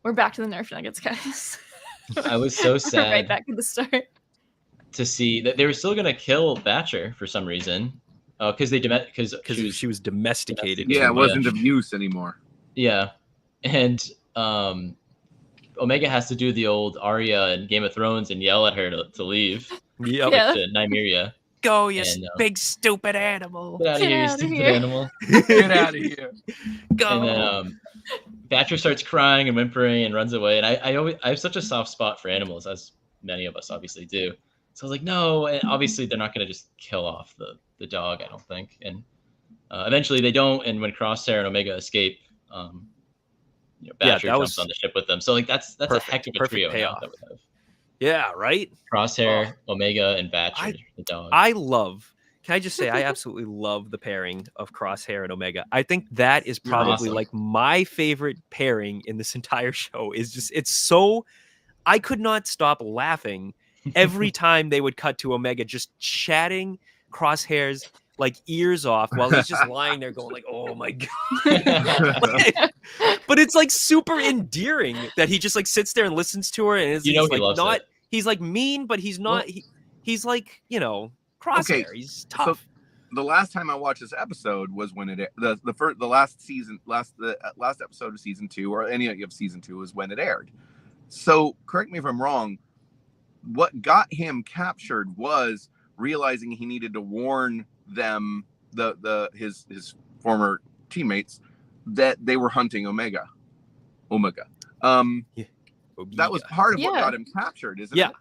we're back to the Nerf nuggets, guys. I was so sad. Right back to the start. To see that they were still gonna kill Batcher for some reason, because She was domesticated. Yeah, it wasn't of use anymore. Yeah, and Omega has to do the old Arya in Game of Thrones and yell at her to leave. Yep. Yeah. To Nymeria. Go, you And, big stupid animal. Get out of Get here, you outta stupid here. animal. Get out of here. Go. And then Batcher starts crying and whimpering and runs away. And I have such a soft spot for animals, as many of us obviously do. So I was like, no. And obviously they're not going to just kill off the dog, I don't think. And eventually they don't. And when Crosshair and Omega escape, Batcher jumps on the ship with them. So like that's Perfect. a heck of a Perfect trio payoff. now that we have. Yeah, right? Crosshair, Omega, and Batcher, the dog. Can I just say, I absolutely love the pairing of Crosshair and Omega. I think that is probably awesome. like my favorite pairing in this entire show. Is just, it's so, I could not stop laughing every time they would cut to Omega just chatting Crosshair's like ears off while he's just lying there going like, oh my God. But it's like super endearing that he just like sits there and listens to her, and he he's like loves not, it. he's like mean, but he's not, he's like, Crosshair, he's tough. So the last time I watched this episode was when the last episode of season 2, or any of season 2, is when it aired. So correct me if I'm wrong. What got him captured was realizing he needed to warn them, his former teammates, that they were hunting Omega. That was part of what got him captured, isn't it?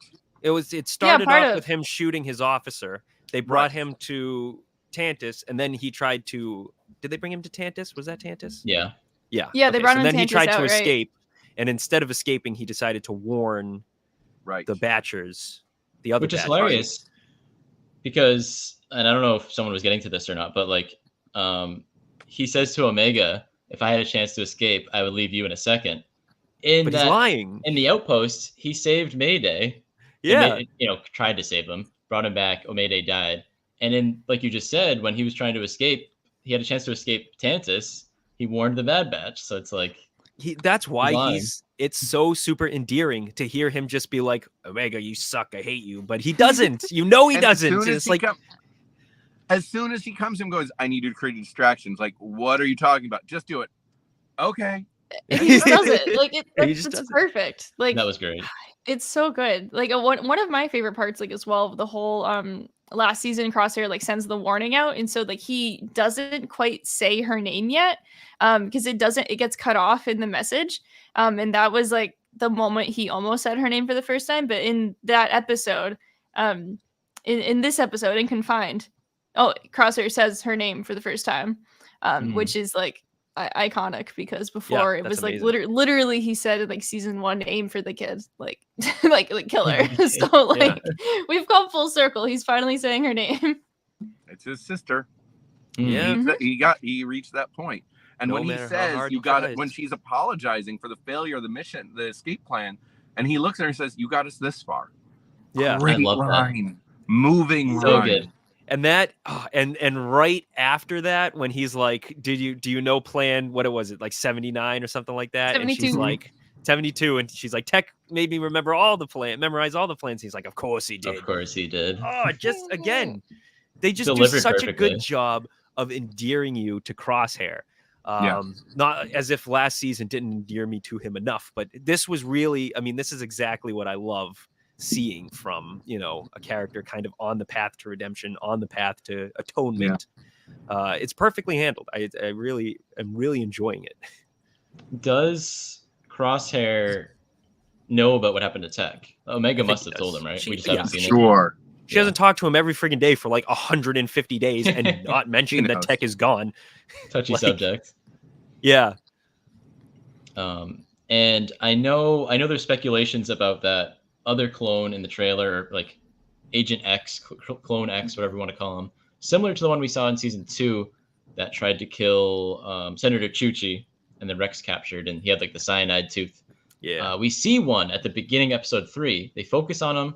It started off with him shooting his officer. They brought him to Tantiss, and then he tried to. Did they bring him to Tantiss? Was that Tantiss? Yeah. Yeah. Yeah, they brought him. And then Tantiss he tried to escape, and instead of escaping, he decided to warn the Batchers, the other. Which is hilarious, because, and I don't know if someone was getting to this or not, but like, he says to Omega, "If I had a chance to escape, I would leave you in a second." But he's lying. In the outpost, he saved Mayday. Yeah. Tried to save him, brought him back. Mayday died. And then, like you just said, when he was trying to escape, he had a chance to escape Tantiss. He warned the Bad Batch. So it's like, that's why it's so super endearing to hear him just be like, Omega, you suck. I hate you. But he doesn't. He doesn't. It's like, as soon as he comes and goes, I need to create distractions. Like, what are you talking about? Just do it. Okay. He just does it. Like, it's perfect. Like, that was great. It's so good. Like, one of my favorite parts, like, as well, of the whole last season, Crosshair like sends the warning out, and so like he doesn't quite say her name yet, because it gets cut off in the message, and that was like the moment he almost said her name for the first time. But in that episode, in this episode, in Confined, Crosshair says her name for the first time, which is like iconic, because before it was like literally he said like season 1, aim for the kid, like like kill her. So like we've come full circle. He's finally saying her name. It's his sister. Yeah. He reached that point. And when he says you got it, when she's apologizing for the failure of the mission, the escape plan, and he looks at her and says, "You got us this far." Yeah, great I love line. Moving so line. good. And that, and right after that, when he's like, do you know plan, what was it, like 79 or something like that? 72. And she's like, 72, and she's like, Tech made me memorize all the plans. He's like, of course he did. Of course he did. Oh, just again, they just Delivered do such perfectly. a good job of endearing you to Crosshair. Not as if last season didn't endear me to him enough, but this was really, I mean, this is exactly what I love seeing from, a character kind of on the path to redemption, on the path to atonement. It's perfectly handled. I really am really enjoying it. Does Crosshair know about what happened to Tech? Omega must have told him, right? We just haven't seen it. Sure. She hasn't talked to him every freaking day for like 150 days and not mentioned that Tech is gone. Touchy subject. Yeah. And I know there's speculations about that other clone in the trailer, like Agent X, Clone X, whatever you want to call him, similar to the one we saw in season 2 that tried to kill Senator Chuchi, and then Rex captured, and he had like the cyanide tooth. Yeah. We see one at the beginning, episode 3. They focus on him.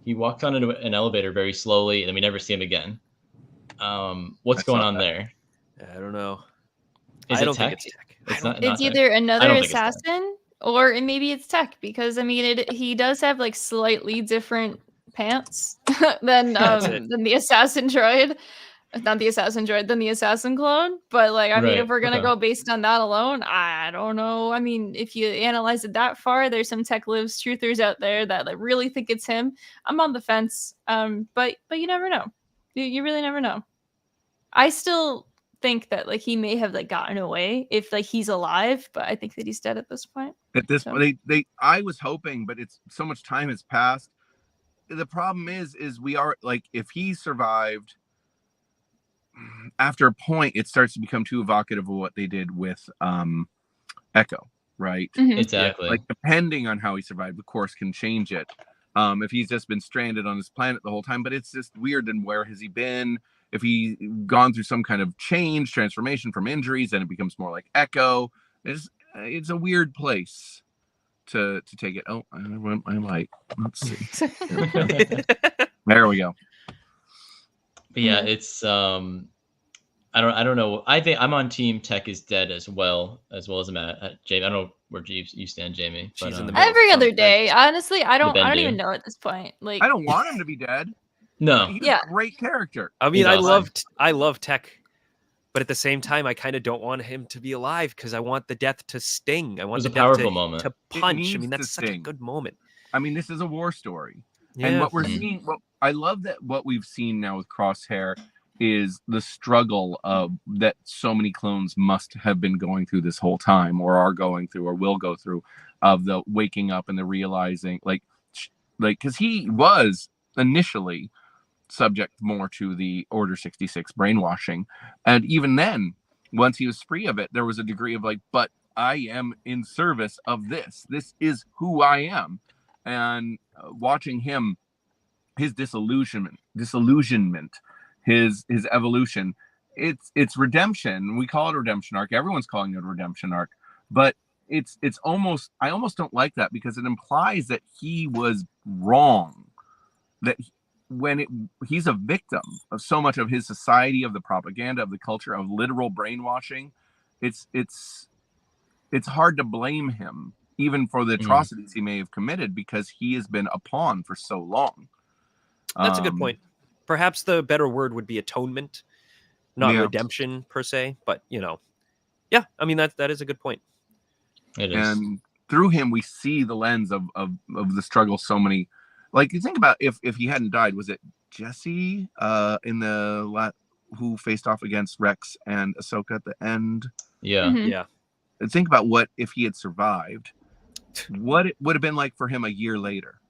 He walks on into an elevator very slowly, and then we never see him again. What's going on there? I don't know. Is it Tech? It's either another assassin, or maybe it's Tech, because I mean, he does have like slightly different pants than the assassin droid. Not the assassin droid, than the assassin clone. But like, I mean, if we're gonna go based on that alone, I don't know. I mean, if you analyze it that far, there's some Tech Lives truthers out there that like really think it's him. I'm on the fence. But you never know. You really never know. I still think that like he may have like gotten away if like he's alive, but I think that he's dead at this point. At this point, I was hoping, but it's so much time has passed. The problem is we are like, if he survived, after a point, it starts to become too evocative of what they did with Echo, right? Mm-hmm. Exactly. Like, depending on how he survived, the course can change it. If he's just been stranded on his planet the whole time, but it's just weird. And where has he been? If he gone through some kind of transformation from injuries, then it becomes more like Echo. It's a weird place to take it. Oh, I might. Let's see. There we go. But yeah, it's I don't know. I think I'm on team Tech is dead as well as Matt. Jamie, I don't know where you stand, Jamie. But, every other day, honestly, I don't even know at this point. Like, I don't want him to be dead. No. He's a great character. I mean, Awesome. I love Tech, but at the same time, I kind of don't want him to be alive because I want the death to sting. I want the death to punch. I mean, that's such a good moment. I mean, this is a war story. Yeah. And what we're seeing, I love that what we've seen now with Crosshair is the struggle of that so many clones must have been going through this whole time, or are going through, or will go through, of the waking up and the realizing, like, because he was initially subject more to the Order 66 brainwashing, and even then, once he was free of it, there was a degree of like, but I am in service of this. This is who I am. And watching him, his disillusionment, his evolution, it's redemption. We call it a redemption arc. Everyone's calling it a redemption arc, but it's almost, I almost don't like that because it implies that he was wrong. That he's a victim of so much of his society, of the propaganda, of the culture, of literal brainwashing. It's hard to blame him even for the atrocities he may have committed, because he has been a pawn for so long. That's a good point. Perhaps the better word would be atonement, not redemption per se, but yeah, I mean, that is a good point. It is. And through him, we see the lens of the struggle. So many, like, you think about if he hadn't died, was it Jesse who faced off against Rex and Ahsoka at the end? Yeah. Yeah. And think about what if he had survived, what it would have been like for him a year later.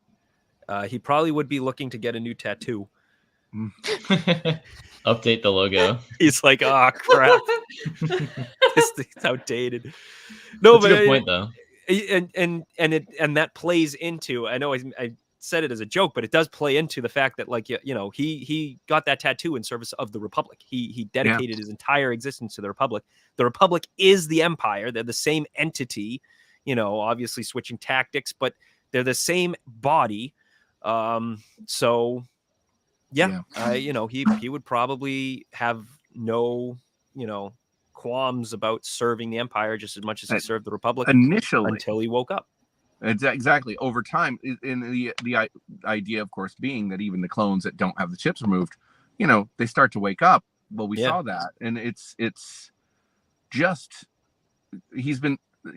He probably would be looking to get a new tattoo. Update the logo. He's like, oh crap, this thing's outdated. No, that's a good point though. And that plays into, I know I said it as a joke, but it does play into the fact that, like, he got that tattoo in service of the Republic. He dedicated his entire existence to the Republic. The Republic is the Empire. They're the same entity, obviously switching tactics, but they're the same body. So yeah. He would probably have no, qualms about serving the Empire just as much as he served the Republic initially until he woke up. Exactly. Over time, in the idea, of course, being that even the clones that don't have the chips removed, they start to wake up. Well, we saw that, and it's just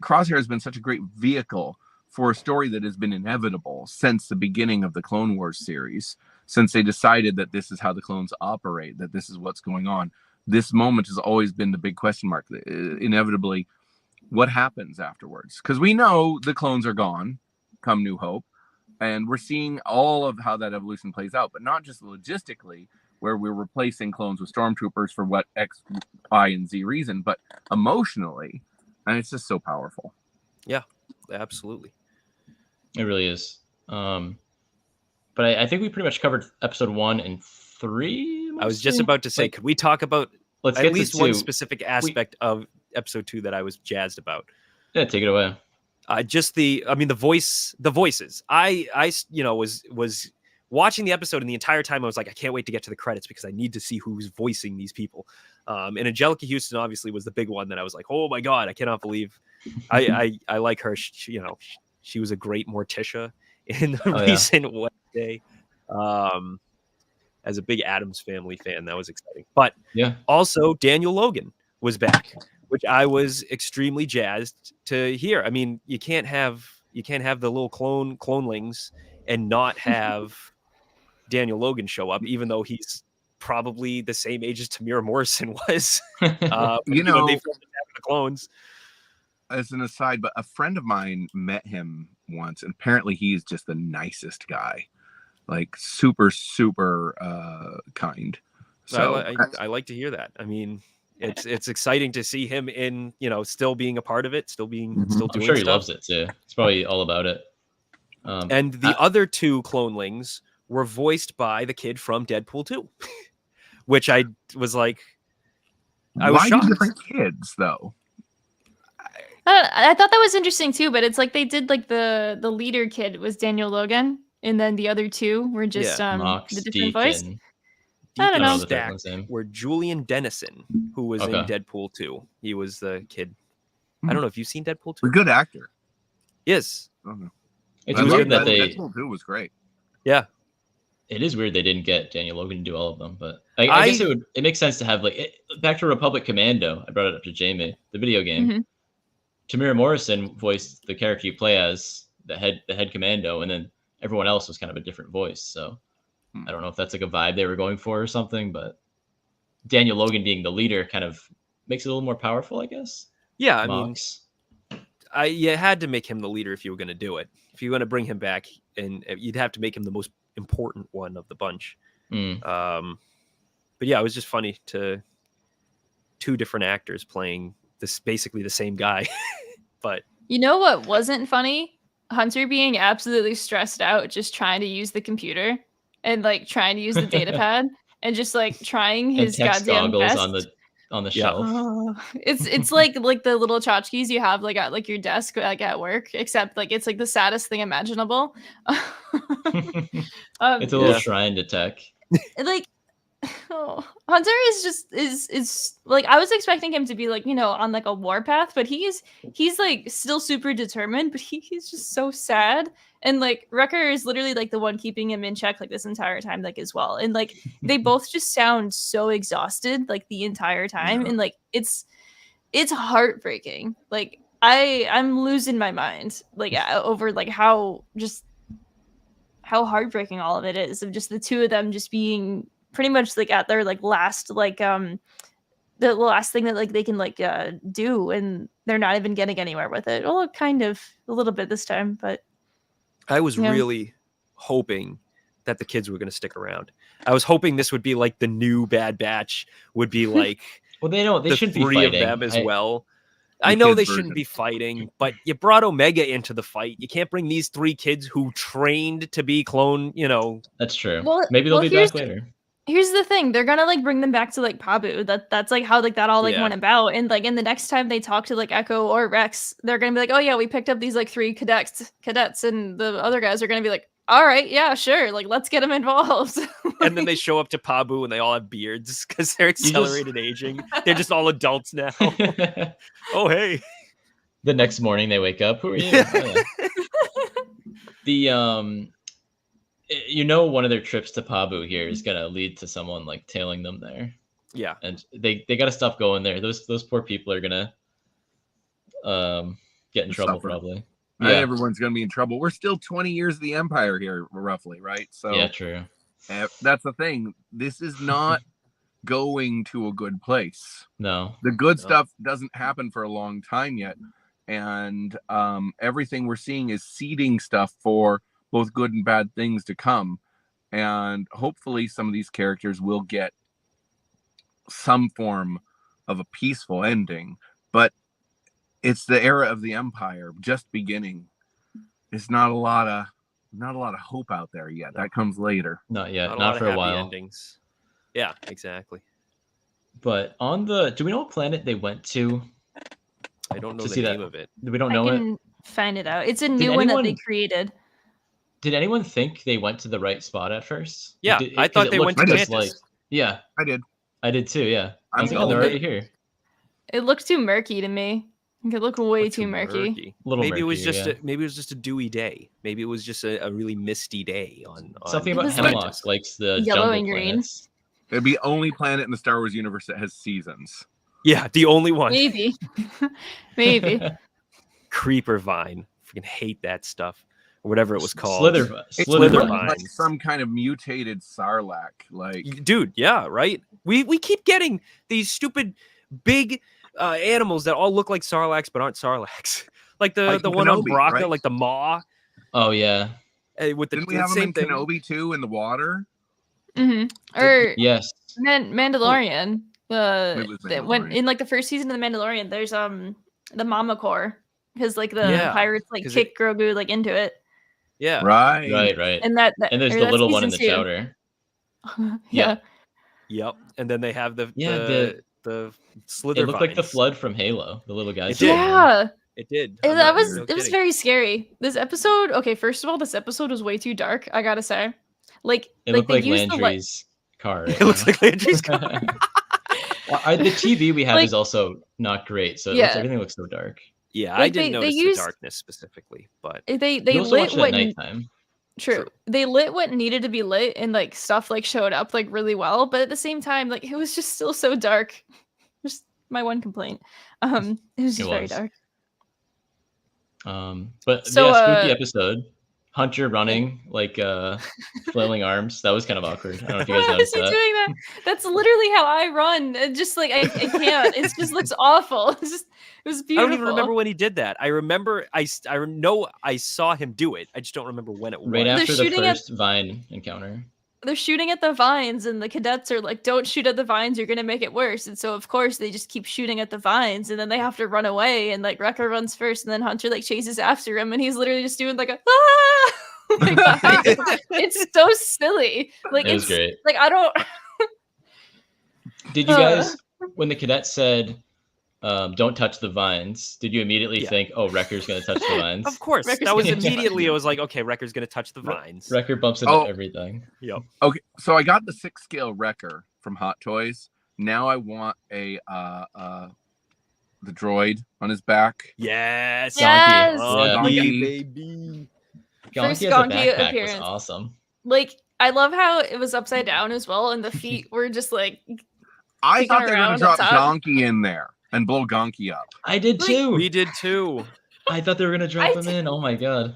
Crosshair has been such a great vehicle for a story that has been inevitable since the beginning of the Clone Wars series, since they decided that this is how the clones operate, that this is what's going on. This moment has always been the big question mark. Inevitably, what happens afterwards? Because we know the clones are gone come New Hope, and we're seeing all of how that evolution plays out, but not just logistically, where we're replacing clones with stormtroopers for what X, Y, and Z reason, but emotionally, and it's just so powerful. Yeah, absolutely. It really is. But I think we pretty much covered episode 1 and 3. I was just about to say, could we talk about at least one specific aspect of episode 2 that I was jazzed about? Yeah, take it away. The voices. I was watching the episode, and the entire time I was like, I can't wait to get to the credits because I need to see who's voicing these people. And Angelica Houston obviously was the big one that I was like, oh my God, I cannot believe I like her. She was a great Morticia in the recent Wednesday. As a big Addams Family fan, that was exciting. But also Daniel Logan was back, which I was extremely jazzed to hear. I mean, you can't have the little clonelings and not have Daniel Logan show up, even though he's probably the same age as Tamira Morrison was. They filmed the clones. As an aside, but a friend of mine met him once, and apparently he's just the nicest guy, like super kind. So I like to hear that. I mean, it's exciting to see him in, still being a part of it, still doing I'm sure he stuff. loves it too. It's probably all about it. And the other two clonelings were voiced by the kid from Deadpool 2, which I was like, I was shocked. Different kids though. I thought that was interesting too, but it's like they did like the leader kid was Daniel Logan, and then the other two were just Mox, the different Deacon. voice. I don't know. Stacked were Julian Dennison, who was in Deadpool 2. He was the kid. I don't know if you've seen Deadpool 2. A good actor. Yes. Oh, no. It's weird that Deadpool 2 was great. Yeah. It is weird they didn't get Daniel Logan to do all of them, but I guess it makes sense to have back to Republic Commando. I brought it up to Jamie, the video game. Mm-hmm. Tamira Morrison voiced the character you play as the head commando, and then everyone else was kind of a different voice. So I don't know if that's like a vibe they were going for or something, but Daniel Logan being the leader kind of makes it a little more powerful, I guess. Yeah, Mox. you had to make him the leader if you were going to do it. If you want to bring him back, and you'd have to make him the most important one of the bunch. But yeah, it was just funny to two different actors playing this basically the same guy. But you know what wasn't funny? Hunter being absolutely stressed out, just trying to use the computer and like trying to use the data pad and just like trying his goddamn best on the shelf. Oh, it's like the little tchotchkes you have like at like your desk like at work, except like it's like the saddest thing imaginable. It's a little shrine to tech. Like Hunter is like, I was expecting him to be like, on like a warpath, but he's like still super determined, but he's just so sad. And like Wrecker is literally like the one keeping him in check like this entire time, like as well. And like they both just sound so exhausted like the entire time. And like it's heartbreaking. Like I'm losing my mind like over like how heartbreaking all of it is, of just the two of them just being pretty much like at their like last like the last thing that like they can like do, and they're not even getting anywhere with it. Well, kind of a little bit this time, but I was really hoping that the kids were going to stick around. I was hoping this would be like the new Bad Batch would be like well, they shouldn't be three fighting. of them as well. I know they shouldn't be fighting, but you brought Omega into the fight. You can't bring these three kids who trained to be clone, That's true. Well, maybe they'll be back later. Here's the thing. They're gonna like bring them back to like Pabu. That's like how like that all like went about. And like in the next time they talk to like Echo or Rex, they're gonna be like, oh yeah, we picked up these like 3 cadets, and the other guys are gonna be like, all right, yeah, sure, like let's get them involved. And then they show up to Pabu and they all have beards because they're accelerated aging. They're just all adults now. Oh hey. The next morning they wake up. Who are you? One of their trips to Pabu here is gonna lead to someone like tailing them there. Yeah, and they gotta stop going there. Those poor people are gonna get in trouble probably. Yeah, everyone's gonna be in trouble. We're still 20 years of the Empire here, roughly, right? So yeah, true. That's the thing. This is not going to a good place. No, the good stuff doesn't happen for a long time yet, and everything we're seeing is seeding stuff for both good and bad things to come. And hopefully some of these characters will get some form of a peaceful ending, but it's the era of the Empire just beginning. It's not a lot of hope out there yet. That comes later. Not yet. Not for a while. Endings. Yeah, exactly. But do we know what planet they went to? I don't know the name of it. We don't know it. I can find it out. It's a new one that they created. Did anyone think they went to the right spot at first? Yeah, I thought they went to Tantiss. Yeah, I did. I did too. Yeah, I was like, they're already here. It looked too murky to me. It looked way too murky. Maybe it was just a dewy day. Maybe it was just a really misty day on something about Hemlock likes the yellow and green. Planets. It'd be the only planet in the Star Wars universe that has seasons. Yeah, the only one. Maybe. Maybe. Creeper Vine. Freaking hate that stuff. Or whatever it was called. Slithervine. Like some kind of mutated Sarlacc. Like, dude, yeah, right? We keep getting these stupid big animals that all look like Sarlaccs but aren't Sarlaccs. Like the one Kenobi, on Braca, right? Like the Maw. Oh yeah. Didn't we have them in Kenobi too in the water? Mm-hmm. Or yes. Mandalorian. When in like the first season of the Mandalorian, there's the Mama Core, because like the pirates like kick Grogu like into it. Yeah. Right. And and there's the little one in the chowder. Yeah. Yep. And then they have the Slither. It looked like the Flood from Halo. The little guys. It did. It was very scary. This episode. Okay, first of all, this episode was way too dark. I gotta say, like it looked like Landry's car. It looks like Landry's car. The TV we have is also not great, so everything looks so dark. Yeah, like I didn't notice the darkness specifically, but they lit at nighttime. True. They lit what needed to be lit, and like stuff like showed up like really well, but at the same time, like it was just still so dark. Just my one complaint. It was just very dark. But So, yeah, spooky episode. Hunter running like flailing arms. That was kind of awkward. I don't know if you guys Why noticed is he that. doing that? That's literally how I run. It just like I can't. It just looks awful. It was beautiful. I don't even remember when he did that. I remember I know I saw him do it. I just don't remember when it was. Right after the first vine encounter. They're shooting at the vines, and the cadets are like, "Don't shoot at the vines. You're gonna make it worse." And so, of course, they just keep shooting at the vines, and then they have to run away. And like Wrecker runs first, and then Hunter like chases after him, and he's literally just doing like a ah! Like, behind him. It's so silly. Like it was great. Like I don't. Did you guys, when the cadet said, "Don't touch the vines," did you immediately think, "Oh, Wrecker's gonna touch the vines"? Of course, that was immediately. It was like, okay, Wrecker's gonna touch the vines. Wrecker bumps into everything. Yep. Okay, so I got the 6 scale Wrecker from Hot Toys. Now I want the droid on his back. Yes. Yes. Gonky, baby. Gonky as a backpack appearance was awesome. Like I love how it was upside down as well, and the feet were just like. I thought they were going to drop Gonky in there and blow Gonky up. I did too. We did too. I thought they were going to drop him in. Oh my god.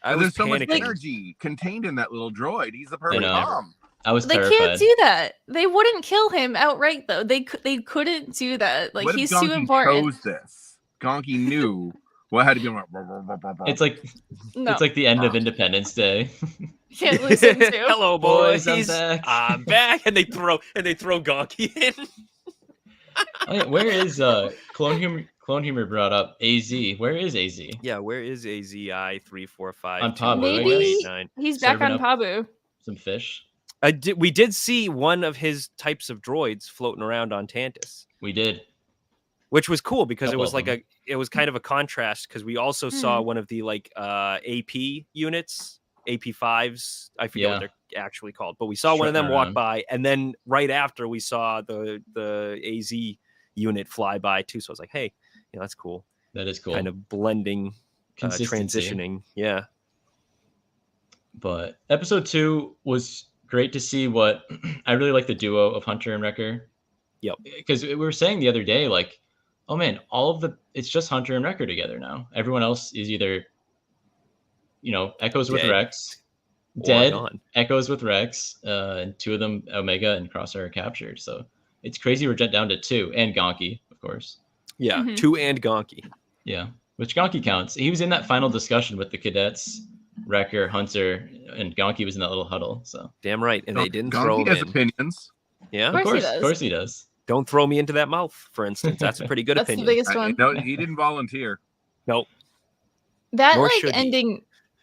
There's so much energy contained in that little droid. He's the perfect bomb. I was terrified. They can't do that. They wouldn't kill him outright though. They couldn't do that. Like he's too important. Chose this. Gonky knew what had to be. It's like it's like the end of Independence Day. Can't lose him too. Hello, boys. I'm back, and they throw Gonky in. Oh, yeah. Where is Clone Humor brought up AZ? Where is AZ? Yeah, where is AZI 345? On Pabu. Maybe he's back on Pabu. Some fish. We did see one of his types of droids floating around on Tantiss. We did, which was cool because it was like it was kind of a contrast because we also saw one of the like AP units. AP5s, I forget what they're actually called, but we saw one of them walk by, and then right after we saw the AZ unit fly by too. So I was like, hey, that's cool. That is cool. Kind of blending, transitioning. Yeah. But episode 2 was great to see. What I really like the duo of Hunter and Wrecker. Yep. Because we were saying the other day, like, oh man, it's just Hunter and Wrecker together now. Everyone else is either Echoes dead. With Rex, dead, Echoes with Rex, and 2 of them, Omega and Crosshair, are captured. So it's crazy we're down to 2, and Gonky, of course. Yeah, 2 and Gonky. Yeah, which Gonky counts. He was in that final discussion with the cadets, Wrecker, Hunter, and Gonky was in that little huddle. So damn right, and they didn't Gonky throw him has in. Opinions. Yeah, of course he does. Don't throw me into that mouth, for instance. That's a pretty good That's opinion. The biggest one. No, he didn't volunteer. Nope.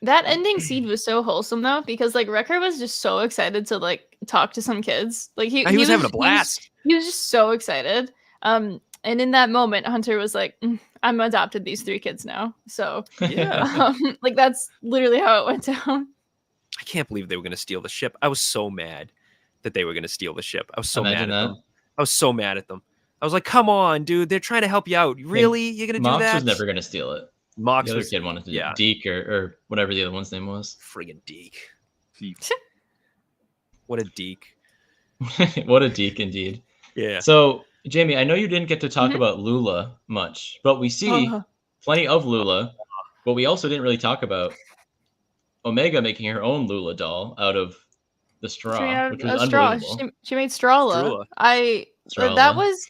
That ending scene was so wholesome though, because like Wrecker was just so excited to like talk to some kids. Like he was having a blast. He was just so excited. And in that moment, Hunter was like, "I'm adopted these 3 kids now." So yeah, like that's literally how it went down. I can't believe they were going to steal the ship. I was so mad that they were going to steal the ship. I was so mad at them. I was so mad at them. I was like, "Come on, dude! They're trying to help you out. Really? You're going to do that?" Mox was never going to steal it. Mox the other kid wanted to do Deke or whatever the other one's name was. Friggin' Deke. What a Deke. What a Deke indeed. Yeah. So, Jamie, I know you didn't get to talk about Lula much, but we see plenty of Lula, but we also didn't really talk about Omega making her own Lula doll out of the straw, which was unbelievable. She made Strawla. That was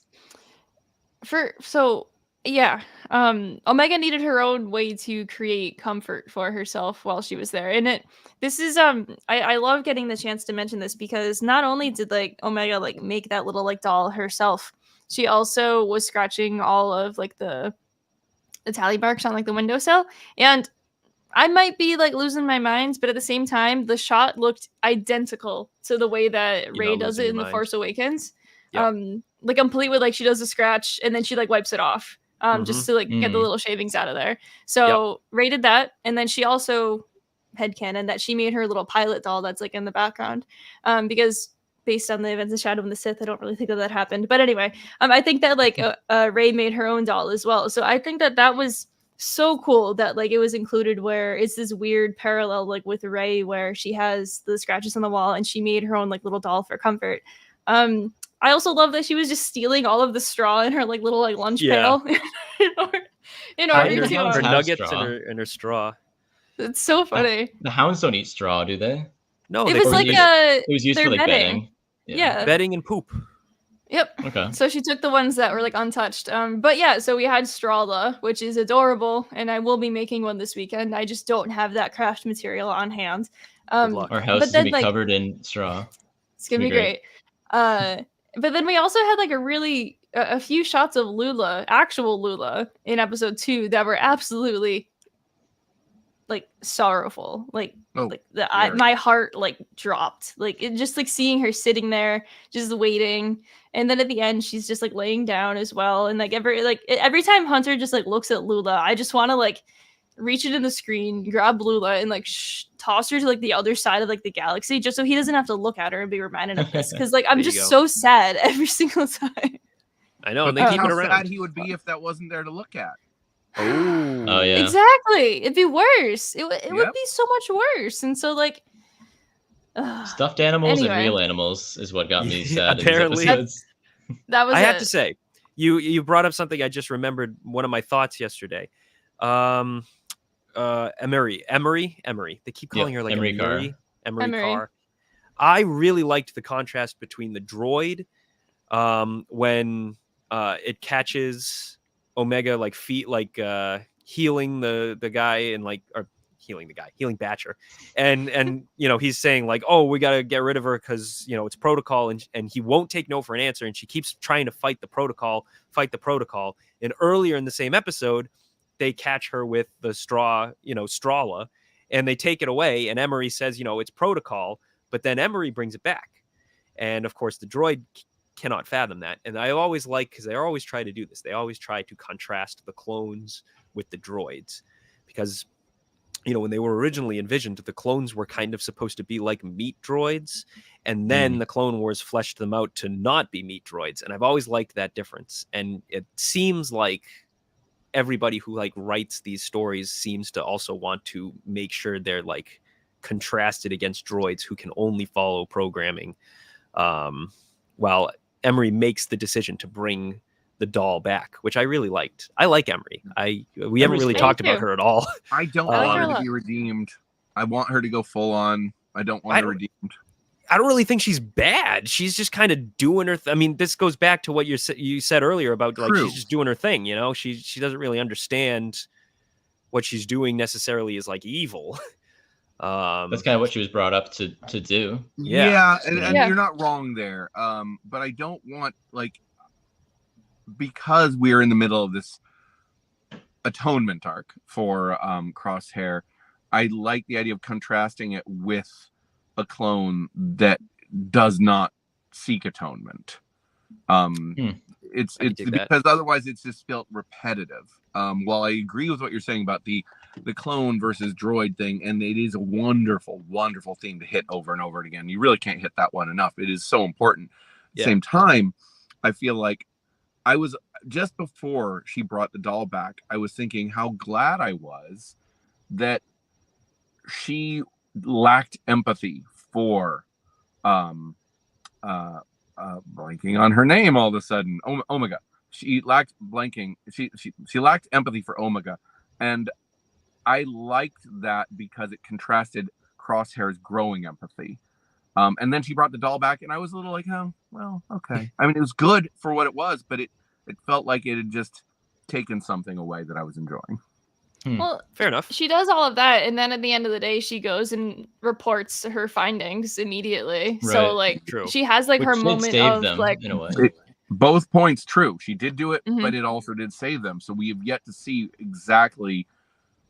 Omega needed her own way to create comfort for herself while she was there. And this is I love getting the chance to mention this because not only did like Omega like make that little like doll herself, she also was scratching all of like the tally marks on like the windowsill. And I might be like losing my mind, but at the same time, the shot looked identical to the way that Rey does it in The Force Awakens. Yep. Like complete with like she does a scratch and then she like wipes it off. Just to like get the little shavings out of there. So Rey did that, and then she also headcanon that she made her little pilot doll that's like in the background. Because based on the events of Shadow and the Sith, I don't really think that happened. But anyway, I think that like Rey made her own doll as well. So I think that was so cool that like it was included where it's this weird parallel like with Rey where she has the scratches on the wall and she made her own like little doll for comfort. I also love that she was just stealing all of the straw in her like little like lunch pail in order to her nuggets and her straw. It's so funny. The hounds don't eat straw, do they? No, it was like it was used for like bedding. Yeah, bedding and poop. Yep. Okay. So she took the ones that were like untouched. But yeah, so we had Strawla, which is adorable, and I will be making one this weekend. I just don't have that craft material on hand. Our house is gonna be covered in straw. It's gonna be great. But then we also had like a few shots of Lula, actual Lula, in episode 2 that were absolutely like sorrowful. My heart like dropped. Like it just like seeing her sitting there just waiting, and then at the end she's just like laying down as well, and like every time Hunter just like looks at Lula, I just want to like reach into the screen, grab Lula, and like toss her to like the other side of like the galaxy just so he doesn't have to look at her and be reminded of this, because like I'm just so sad every single time. I know, and they keep it around. How sad he would be if that wasn't there to look at. Oh yeah, exactly. It'd be worse. It would be so much worse. And so like stuffed animals and real animals is what got me sad. Apparently, in these episodes. That was. I have to say, you brought up something I just remembered. One of my thoughts yesterday. Emery. They keep calling her like Emery Carr. I really liked the contrast between the droid when it catches Omega like healing the guy and like healing Batcher, and you know, he's saying like, oh, we got to get rid of her because you know it's protocol, and he won't take no for an answer, and she keeps trying to fight the protocol. And earlier in the same episode, they catch her with the Strawla, and they take it away, and Emery says, you know, it's protocol, but then Emery brings it back, and of course the droid cannot fathom that. And I always like, because they always try to do this, they always try to contrast the clones with the droids, because you know, when they were originally envisioned, the clones were kind of supposed to be like meat droids, and then the Clone Wars fleshed them out to not be meat droids, and I've always liked that difference. And it seems like everybody who like writes these stories seems to also want to make sure they're like contrasted against droids who can only follow programming, while Emery makes the decision to bring the doll back, which I really liked. I like Emery. We haven't really talked about her at all. I don't want her to be redeemed. I want her to go full on. I don't want her redeemed. I don't really think she's bad. She's just kind of doing her I mean, this goes back to what you said earlier about like she's just doing her thing, you know? She doesn't really understand what she's doing necessarily is like evil. That's kind of what she was brought up to do. Yeah, and you're not wrong there. But I don't want, like, because we're in the middle of this atonement arc for Crosshair, I like the idea of contrasting it with a clone that does not seek atonement. It's because otherwise it's just felt repetitive. While I agree with what you're saying about the clone versus droid thing, and it is a wonderful, wonderful theme to hit over and over again. You really can't hit that one enough. It is so important. At the same time, I feel like I was, just before she brought the doll back, I was thinking how glad I was that she lacked empathy for blanking on her name all of a sudden, Omega. She lacked empathy for Omega, and I liked that because it contrasted Crosshair's growing empathy. And then she brought the doll back, and I was a little like, oh, well, okay. I mean, it was good for what it was, but it felt like it had just taken something away that I was enjoying. Well, fair enough. She does all of that, and then at the end of the day, she goes and reports her findings immediately. Right. So, like, she has like her moment of them, like, in a way. Both points true. She did do it, but it also did save them. So we have yet to see exactly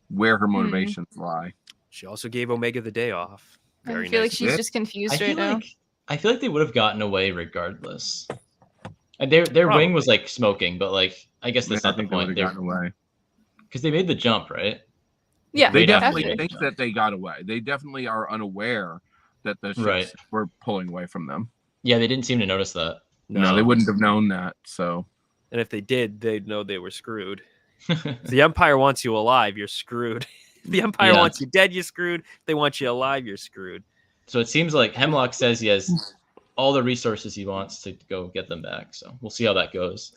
where her motivations lie. She also gave Omega the day off. I feel like she's just confused right now. I feel like they would have gotten away regardless. Their wing was like smoking, but like I guess that's not the point. They gotten away because they made the jump, right? Yeah, they definitely think that they got away. They definitely are unaware that the ships were pulling away from them. Yeah, they didn't seem to notice that. No, they wouldn't have known that. So, and if they did, they'd know they were screwed. If the Empire wants you alive, you're screwed. If the Empire wants you dead, you're screwed. If they want you alive, you're screwed. So it seems like Hemlock says he has all the resources he wants to go get them back. So we'll see how that goes.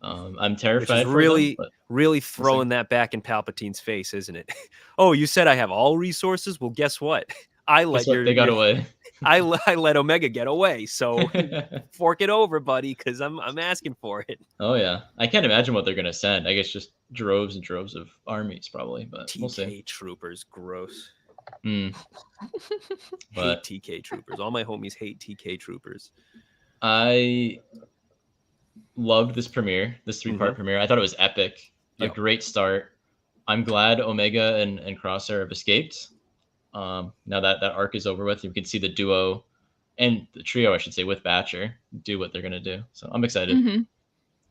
I'm terrified. Which is really we'll throwing that back in Palpatine's face, isn't it? Oh, you said I have all resources? Well, guess what? They got away. I let Omega get away. So fork it over, buddy, because I'm asking for it. Oh yeah, I can't imagine what they're gonna send. I guess just droves and droves of armies, probably. But TK we'll see. troopers, gross. But hate TK troopers. All my homies hate TK troopers. I loved this premiere, this 3-part premiere. I thought it was epic. A great start. I'm glad Omega and Crosshair have escaped. Now that arc is over with, you can see the duo and the trio, I should say, with Batcher do what they're gonna do. So I'm excited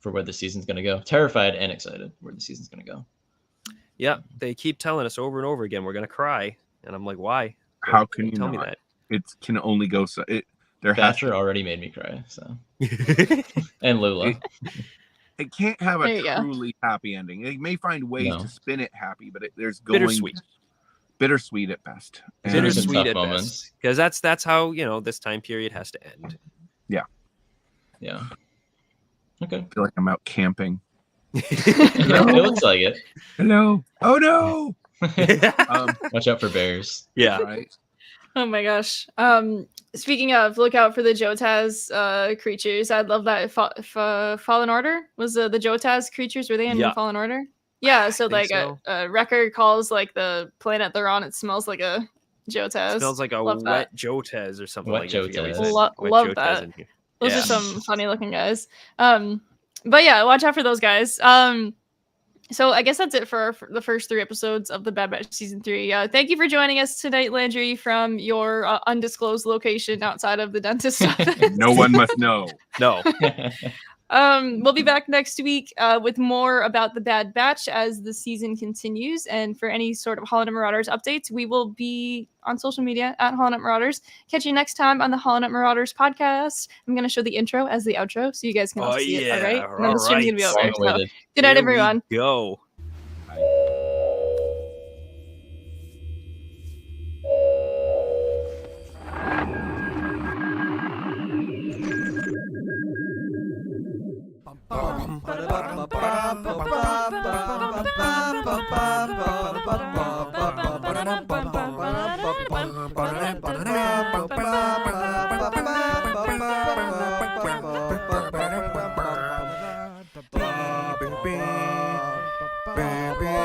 for where the season's gonna go. Terrified and excited where the season's gonna go. Yeah, they keep telling us over and over again we're gonna cry, and I'm like, why? How can you tell not? me that? It can only go so. Batcher already made me cry. So and Lula. It can't have a truly happy ending. It may find ways to spin it happy, but there's going bittersweet at best. And bittersweet at best, because that's how this time period has to end. Yeah. Okay. I feel like I'm out camping. It looks like it. Hello. Oh no. Watch out for bears. Yeah. Right. Oh my gosh. Speaking of, look out for the Jotaz creatures. I love that. Fallen Order was the Jotaz creatures. Were they in Fallen Order? Yeah. So Wrecker calls like the planet they're on. It smells like a Jotaz. Smells like a wet Jotaz or something like that. Love that. Those are some funny looking guys. But yeah, watch out for those guys. So I guess that's it for the first 3 episodes of the Bad Batch season 3. Thank you for joining us tonight, Landry, from your undisclosed location outside of the dentist office. No one must know. No. We'll be back next week with more about the Bad Batch as the season continues. And for any sort of HoloNet Marauders updates, we will be on social media at HoloNet Marauders. Catch you next time on the HoloNet Marauders podcast. I'm going to show the intro as the outro so you guys can all see it. All right. And then the stream's going to be over. So, good night, everyone. Go. Baby.